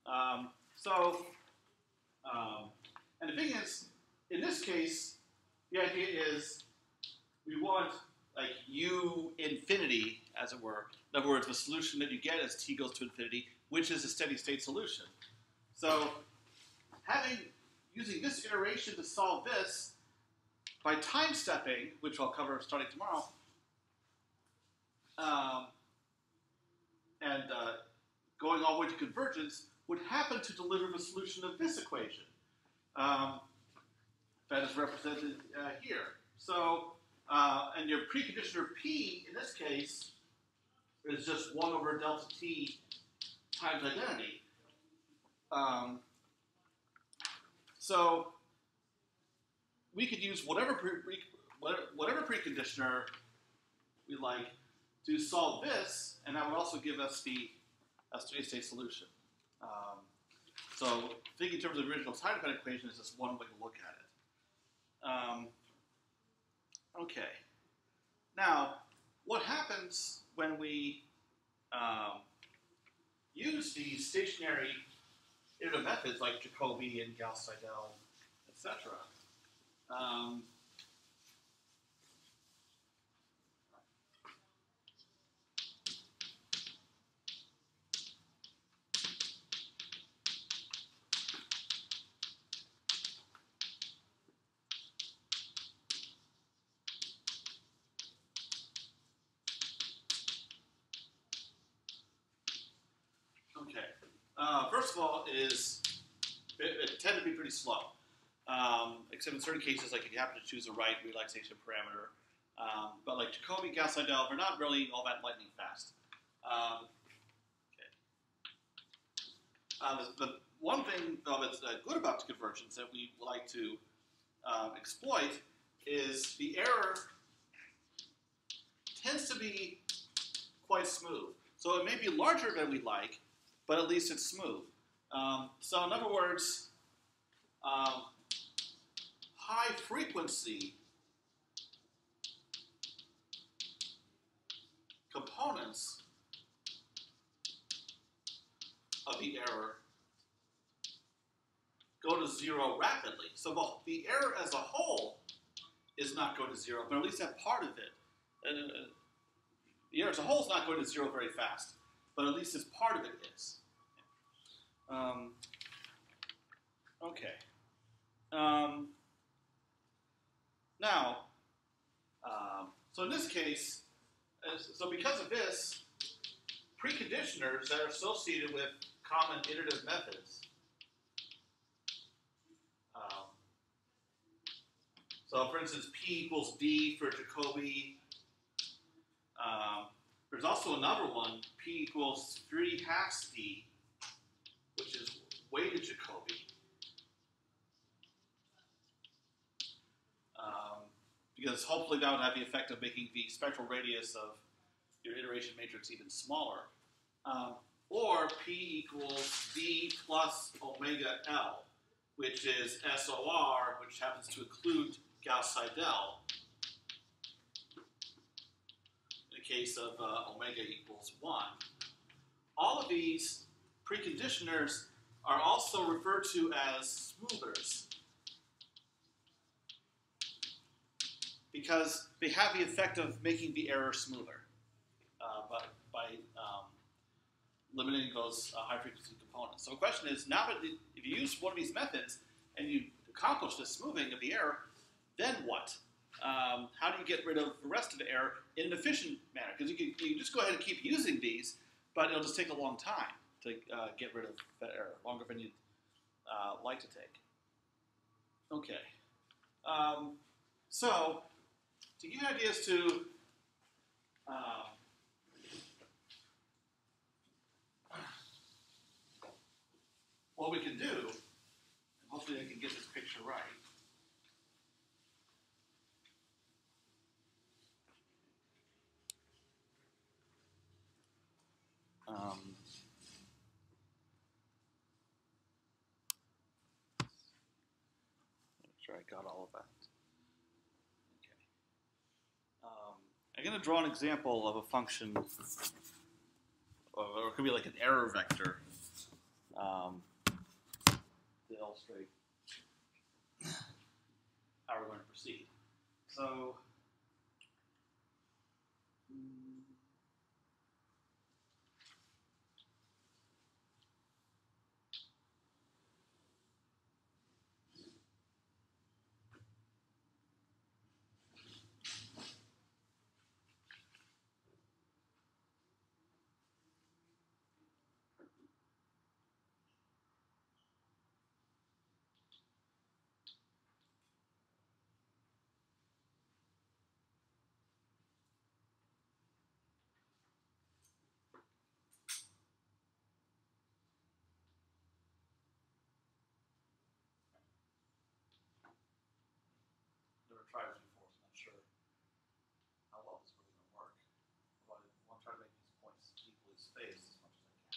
And the thing is, in this case, the idea is we want like u infinity, as it were. In other words, the solution that you get as t goes to infinity, which is a steady state solution. So using this iteration to solve this, by time stepping, which I'll cover starting tomorrow, and going all the way to convergence, would happen to deliver the solution of this equation. That is represented here. So, and your preconditioner P, in this case, is just 1 over delta T times identity. So, we could use whatever preconditioner we like to solve this, and that would also give us the steady state solution. So, thinking in terms of the original time-dependent equation is just one way to look at it. Okay. Now, what happens when we use these stationary iterative methods like Jacobi and Gauss-Seidel, etc.? First of all, it tend to be pretty slow, except in certain cases, like if you happen to choose a right relaxation parameter. But like Jacobi, Gauss-Seidel, they're not really all that lightning fast. The one thing, though, that's good about convergence that we like to exploit is the error tends to be quite smooth. So it may be larger than we like, but at least it's smooth. So in other words, high frequency components of the error go to 0 rapidly. So the error as a whole is not going to 0, but at least that part of it. The error as a whole is not going to 0 very fast, but at least as part of it is. Okay. Now, so in this case, so because of this, preconditioners that are associated with common iterative methods. So for instance, P equals D for Jacobi. There's also another one, P equals 3/2 D, which is weighted Jacobi. Because hopefully that would have the effect of making the spectral radius of your iteration matrix even smaller. Or P equals D plus omega L, which is SOR, which happens to include Gauss-Seidel in the case of omega equals 1. All of these preconditioners are also referred to as smoothers because they have the effect of making the error smoother by eliminating those high-frequency components. So the question is, now that if you use one of these methods and you accomplish the smoothing of the error, then what? How do you get rid of the rest of the error in an efficient manner? Because you can just go ahead and keep using these, but it'll just take a long time to get rid of that error, longer than you'd like to take. Okay. So, to give you an idea as to what we can do, and hopefully I can get this picture right. Make sure I got all of that. Okay. I'm going to draw an example of a function, or it could be like an error vector, to illustrate how we're going to proceed. So, never tried this before, so I'm not sure how well this is really going to work. But I want to try to make these points equally spaced as much as I can.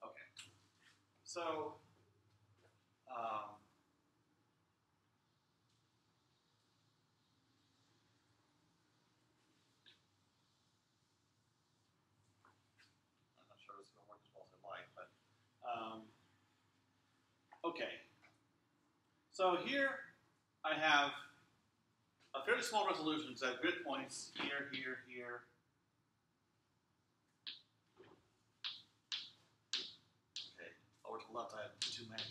Okay. So, I'm not sure it's going to work as well as I'd like, but okay. So here I have a fairly small resolution, so I have grid points here, here, here. Okay, over to the left I have too many.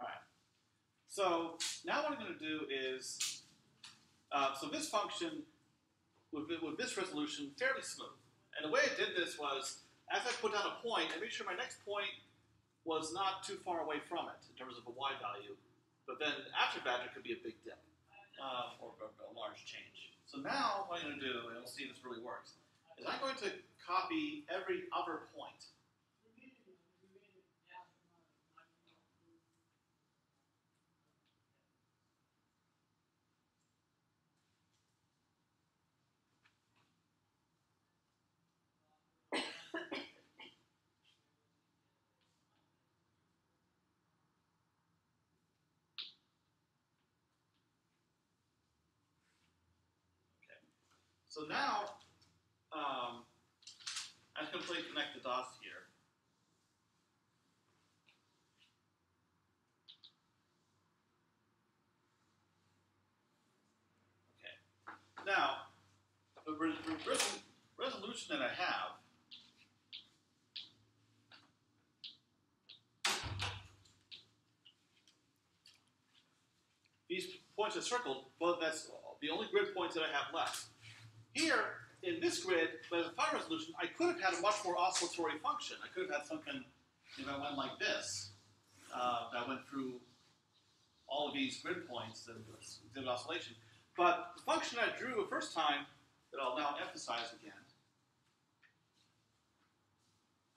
All right. So now what I'm going to do is, so this function with this resolution fairly smooth. And the way I did this was, as I put down a point, I made sure my next point was not too far away from it in terms of a y value. But then after that, there could be a big dip or a large change. So now what I'm going to do, and we'll see if this really works, is I'm going to copy every other point. So now, I'm just going to connect the dots here. Okay. Now, the resolution that I have these points are circled, but that's the only grid points that I have left. Here, in this grid, with a fine resolution, I could have had a much more oscillatory function. I could have had something, that went like this, that went through all of these grid points and exhibit oscillation. But the function I drew the first time that I'll now emphasize again,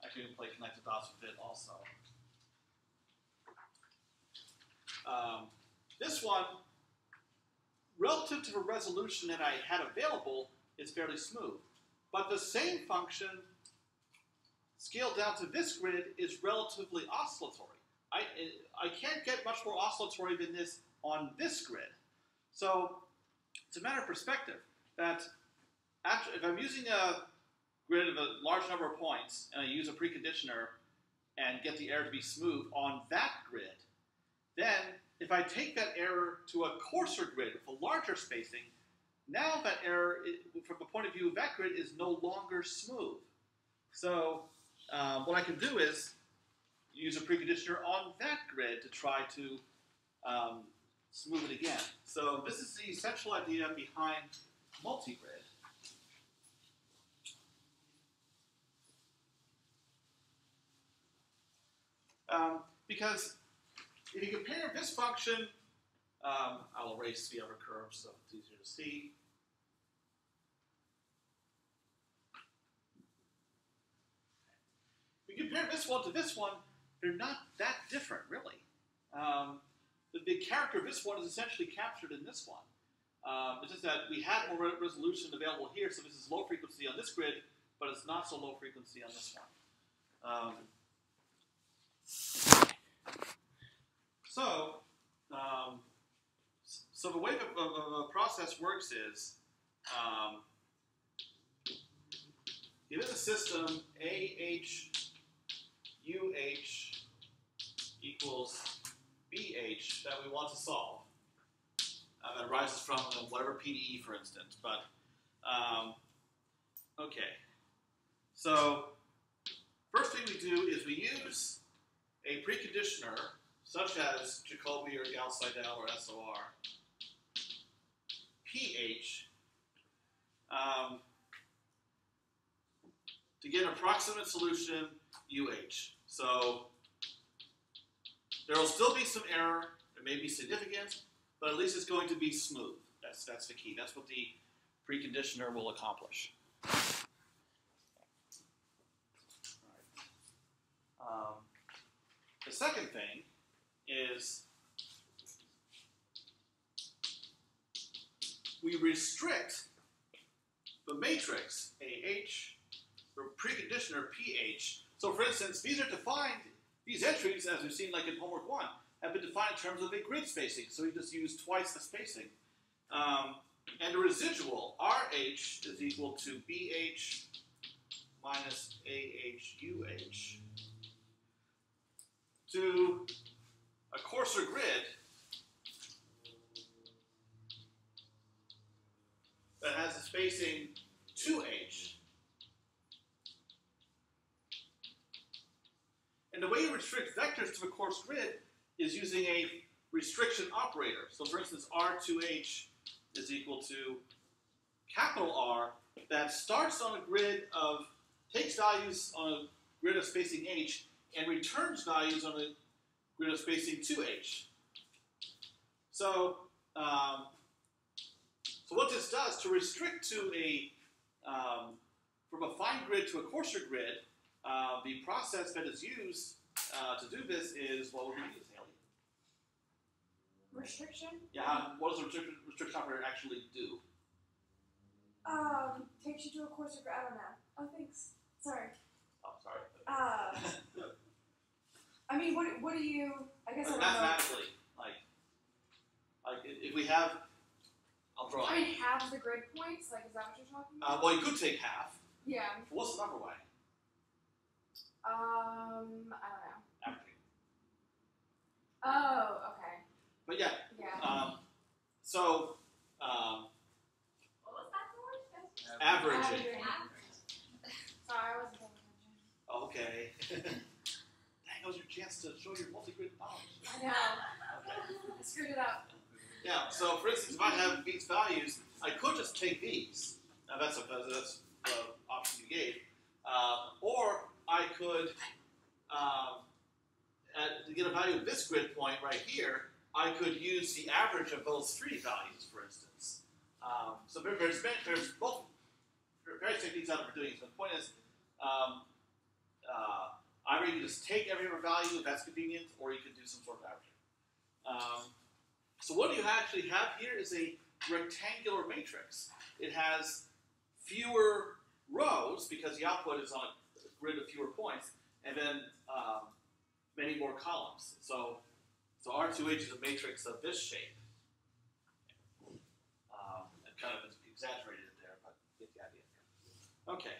actually I'm going to play connected dots with it also. This one, relative to the resolution that I had available, is fairly smooth. But the same function scaled down to this grid is relatively oscillatory. I can't get much more oscillatory than this on this grid. So it's a matter of perspective that if I'm using a grid of a large number of points and I use a preconditioner and get the error to be smooth on that grid, then if I take that error to a coarser grid with a larger spacing, now that error, from the point of view of that grid, is no longer smooth. So what I can do is use a preconditioner on that grid to try to smooth it again. So this is the essential idea behind multigrid. Because if you compare this function, I'll erase the other curve so it's easier to see. If you compare this one to this one, they're not that different, really. The character of this one is essentially captured in this one. It's just that we have more resolution available here, so this is low frequency on this grid, but it's not so low frequency on this one. So the way the process works is, given the system AH UH equals BH that we want to solve, that arises from whatever PDE, for instance. But okay, so first thing we do is we use a preconditioner such as Jacobi or Gauss-Seidel or SOR, pH, to get an approximate solution UH. So there will still be some error. It may be significant, but at least it's going to be smooth. That's the key. That's what the preconditioner will accomplish. All right. The second thing is we restrict the matrix AH for preconditioner pH. So for instance, these are defined, these entries, as we've seen like in homework 1, have been defined in terms of a grid spacing. So we just use twice the spacing. And the residual, RH, is equal to BH minus AHUH to a coarser grid that has a spacing 2H. And the way you restrict vectors to a coarse grid is using a restriction operator. So for instance, R2H is equal to capital R that starts on a grid of, takes values on a grid of spacing H and returns values on a grid of spacing 2H. So, so what this does, to restrict to a, from a fine grid to a coarser grid, the process that is used to do this is, what would we use, Haley? Restriction? Yeah, what does the restriction operator actually do? Takes you to a coarser grid. I don't know. Oh, thanks. Sorry. Oh, sorry. I mean, what do you? I guess I don't know. Mathematically, like if we have, I'll draw. I mean, half the grid points. Like, is that what you're talking about? Well, you could take half. Yeah. What's the number way? I don't know. Averaging. Oh, okay. But yeah. Yeah. So. What was that word? Averaging. Sorry, I wasn't paying attention. Okay. Dang, that was your chance to show your multigrid knowledge. I know. Okay. I screwed it up. Yeah. So, for instance, if I have these values, I could just take these. Now that's the option you gave. Or I could, to get a value of this grid point right here, I could use the average of those three values, for instance. So there's both various techniques out for doing it. So the point is, either you just take every other value if that's convenient, or you can do some sort of averaging. So what you actually have here is a rectangular matrix. It has fewer rows because the output is on a grid of fewer points, and then many more columns. So R2H is a matrix of this shape. I've kind of exaggerated it there, but you get the idea. Okay.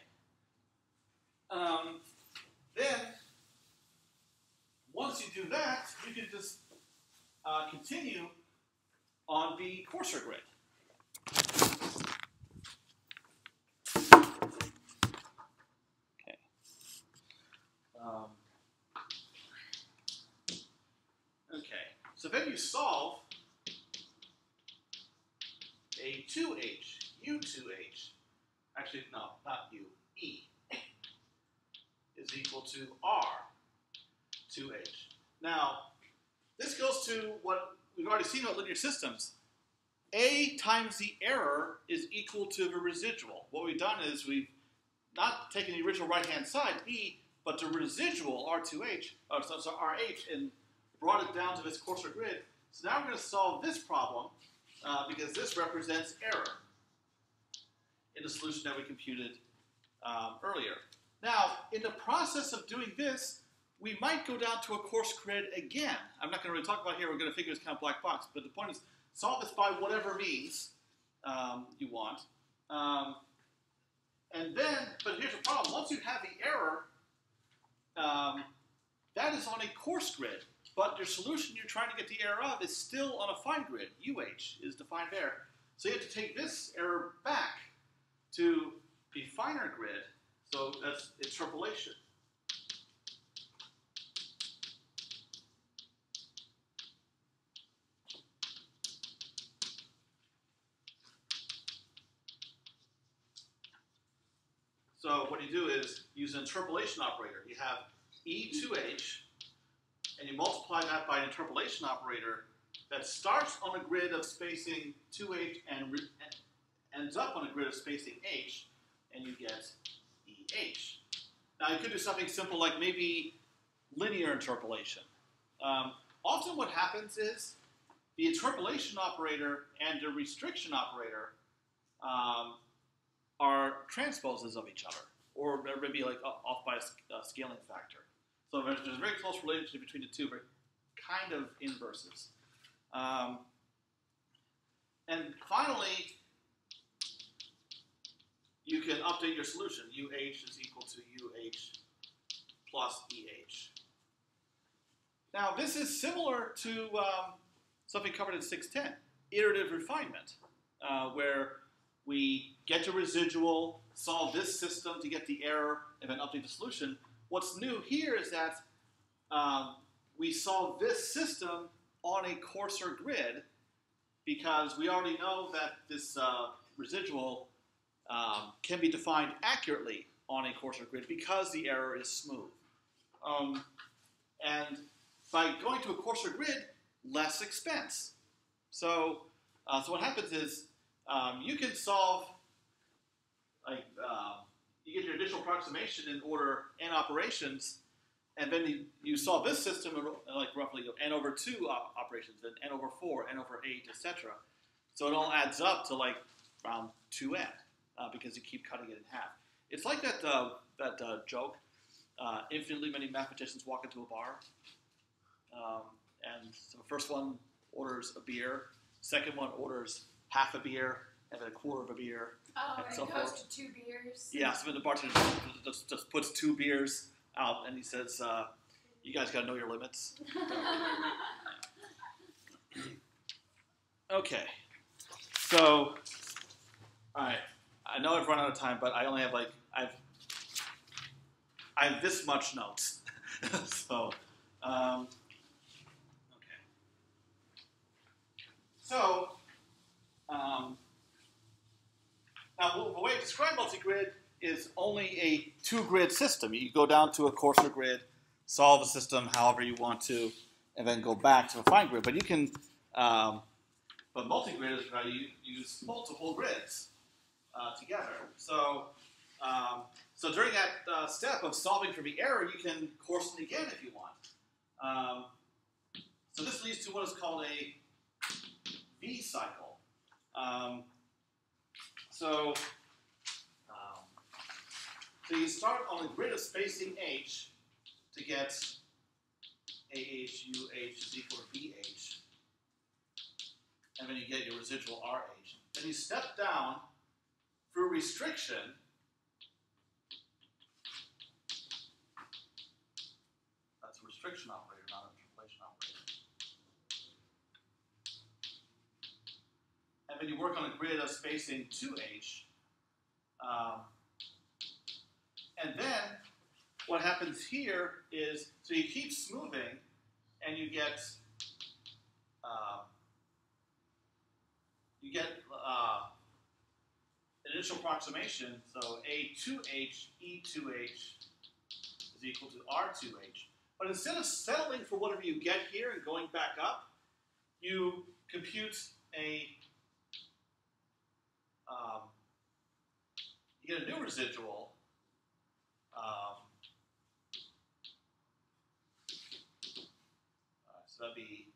Then, once you do that, you can just continue on the coarser grid. Okay. Okay. So then you solve a 2H, U2H. Actually, no, not U, E is equal to R2H. Now, this goes to what we've already seen about linear systems. A times the error is equal to the residual. What we've done is we've not taken the original right-hand side, B, but the residual, R2H, so RH, and brought it down to this coarser grid. So now we're going to solve this problem because this represents error in the solution that we computed earlier. Now, in the process of doing this, we might go down to a coarse grid again. I'm not going to really talk about it here. We're going to figure this kind of black box. But the point is, solve this by whatever means you want. And then, but here's the problem. Once you have the error, that is on a coarse grid. But your solution you're trying to get the error of is still on a fine grid. UH is defined there. So you have to take this error back to the finer grid. So that's interpolation. So what you do is use an interpolation operator. You have E2H, and you multiply that by an interpolation operator that starts on a grid of spacing 2H and ends up on a grid of spacing H, and you get EH. Now you could do something simple like maybe linear interpolation. Often what happens is the interpolation operator and the restriction operator are transposes of each other, or maybe like off by a scaling factor. So there's a very close relationship between the two, but kind of inverses. And finally, you can update your solution. UH is equal to UH plus EH. Now, this is similar to something covered in 610, iterative refinement, where we get a residual, solve this system to get the error, and then update the solution. What's new here is that we solve this system on a coarser grid because we already know that this residual can be defined accurately on a coarser grid because the error is smooth. And by going to a coarser grid, less expense. So what happens is you can solve, like, you get your initial approximation in order n operations, and then you solve this system like roughly n over 2 operations, then n over 4, n over 8, etc. So it all adds up to like around 2n because you keep cutting it in half. It's like that joke, infinitely many mathematicians walk into a bar, and so the first one orders a beer, second one orders half a beer, and then a quarter of a beer. Oh, and and so it goes forth. to 2 beers. Yeah, so then the bartender just puts 2 beers out, and he says, you guys got to know your limits. Okay. So, all right. I know I've run out of time, but I only have I have this much notes. So, okay. So, now the way to describe multigrid is only a 2-grid system. You go down to a coarser grid, solve a system however you want to, and then go back to a fine grid. But you can, but multigrid is where you use multiple grids together. So, so during that step of solving for the error, you can coarsen again if you want. So this leads to what is called a V cycle. So you start on a grid of spacing H to get AH, UH is equal to BH. And then you get your residual RH. Then you step down through restriction that's a restriction operator, not an interpolation operator. And then you work on a grid of spacing 2H. And then what happens here is, so you keep smoothing and you get an initial approximation, so A2H, E2H is equal to R2H. But instead of settling for whatever you get here and going back up, you compute you get a new residual. So that'd be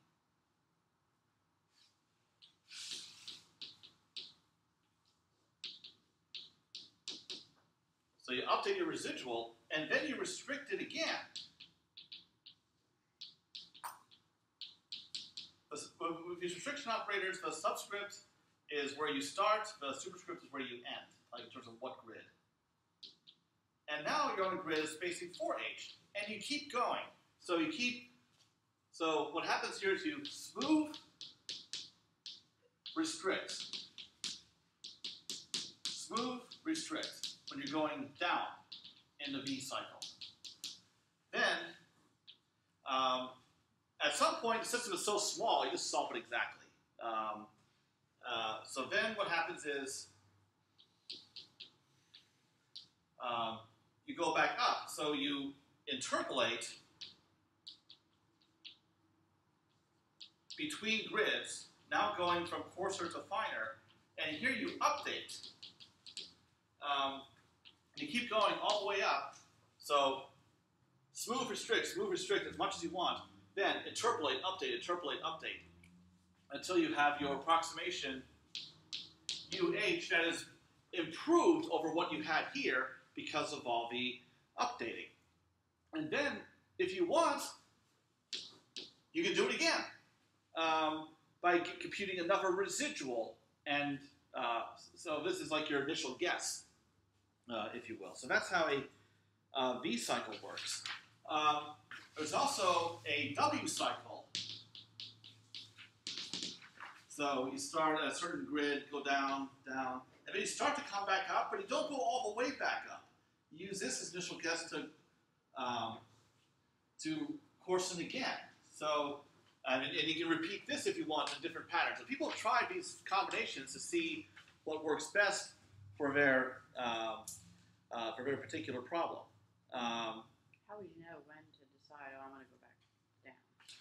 so you update your residual, and then you restrict it again. With these restriction operators, the subscript is where you start, the superscript is where you end, like in terms of what grid. And now you're on a grid of spacing 4H, and you keep going. So what happens here is you smooth, restrict, smooth, restrict when you're going down in the V cycle. Then, at some point, the system is so small, you just solve it exactly. So then what happens is you go back up. So you interpolate between grids, now going from coarser to finer, and here you update. You keep going all the way up. So smooth, restrict as much as you want. Then interpolate, update, until you have your approximation UH that is improved over what you had here because of all the updating. And then, if you want, you can do it again by computing another residual. And so this is like your initial guess, if you will. So that's how a V cycle works. There's also a W cycle. So you start at a certain grid, go down, down, and then you start to come back up, but you don't go all the way back up. You use this as initial guess to coarsen again. So, and you can repeat this if you want in different patterns. So people have tried these combinations to see what works best for their particular problem. How would you know when to decide, oh, I want to go back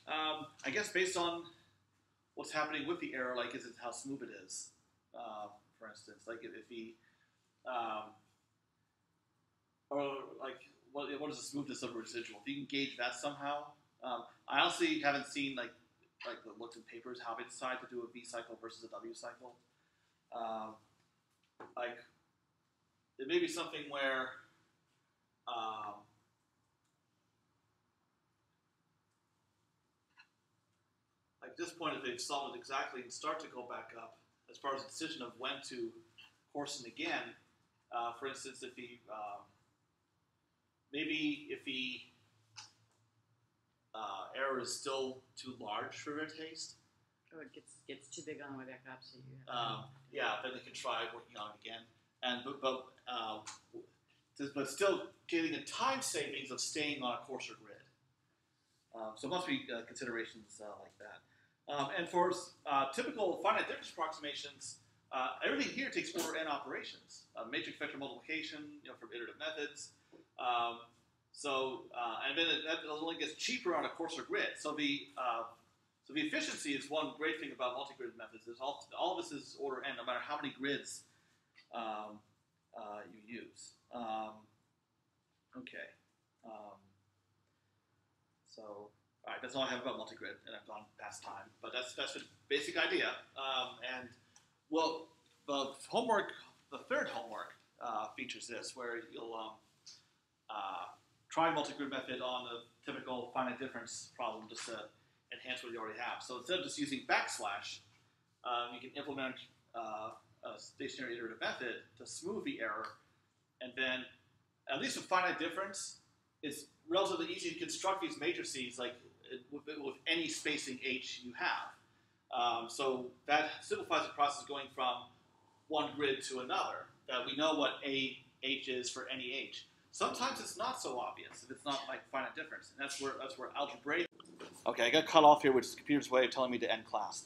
down? I guess based on what's happening with the error, like is it how smooth it is, for instance, like if the or like what is the smoothness of a residual? If you can gauge that somehow, I honestly haven't seen like looked in papers how they decide to do a V cycle versus a W cycle. Like it may be something where at this point, if they've solved it exactly and start to go back up, as far as the decision of when to coarsen again, for instance, if the maybe if the error is still too large for their taste, Oh, it gets too big on the way back up, so you yeah, then they can try working on it again, and but still getting a time savings of staying on a coarser grid. So there must be considerations like that. And for typical finite difference approximations, everything here takes order n operations. Matrix vector multiplication, from iterative methods. So and then that only gets cheaper on a coarser grid. So the efficiency is one great thing about multigrid methods. Is all of this is order n, no matter how many grids you use. Okay. So, all right, that's all I have about multigrid, and I've gone past time. But that's the basic idea. And well, the third homework features this, where you'll try multigrid method on the typical finite difference problem just to enhance what you already have. So instead of just using backslash, you can implement a stationary iterative method to smooth the error, and then at least with finite difference, it's relatively easy to construct these matrices like with any spacing h you have. So that simplifies the process going from one grid to another. That we know what a h is for any h. Sometimes it's not so obvious if it's not like finite difference, and that's where algebraic. Okay, I got cut off here, which is the computer's way of telling me to end class.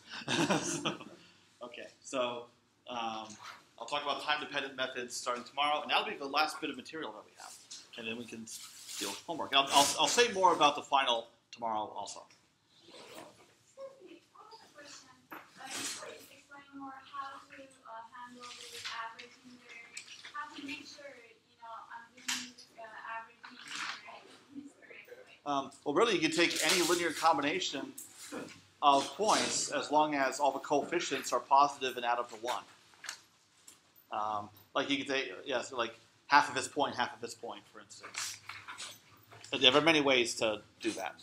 Okay, so I'll talk about time-dependent methods starting tomorrow, and that'll be the last bit of material that we have, and then we can deal with homework. I'll say more about the final tomorrow also. Explain more how to handle the averaging there. How to make sure, I'm doing averaging correctly. Well, really, you can take any linear combination of points as long as all the coefficients are positive and add up to 1. Like you could say, yes, like half of this point, for instance. But there are many ways to do that.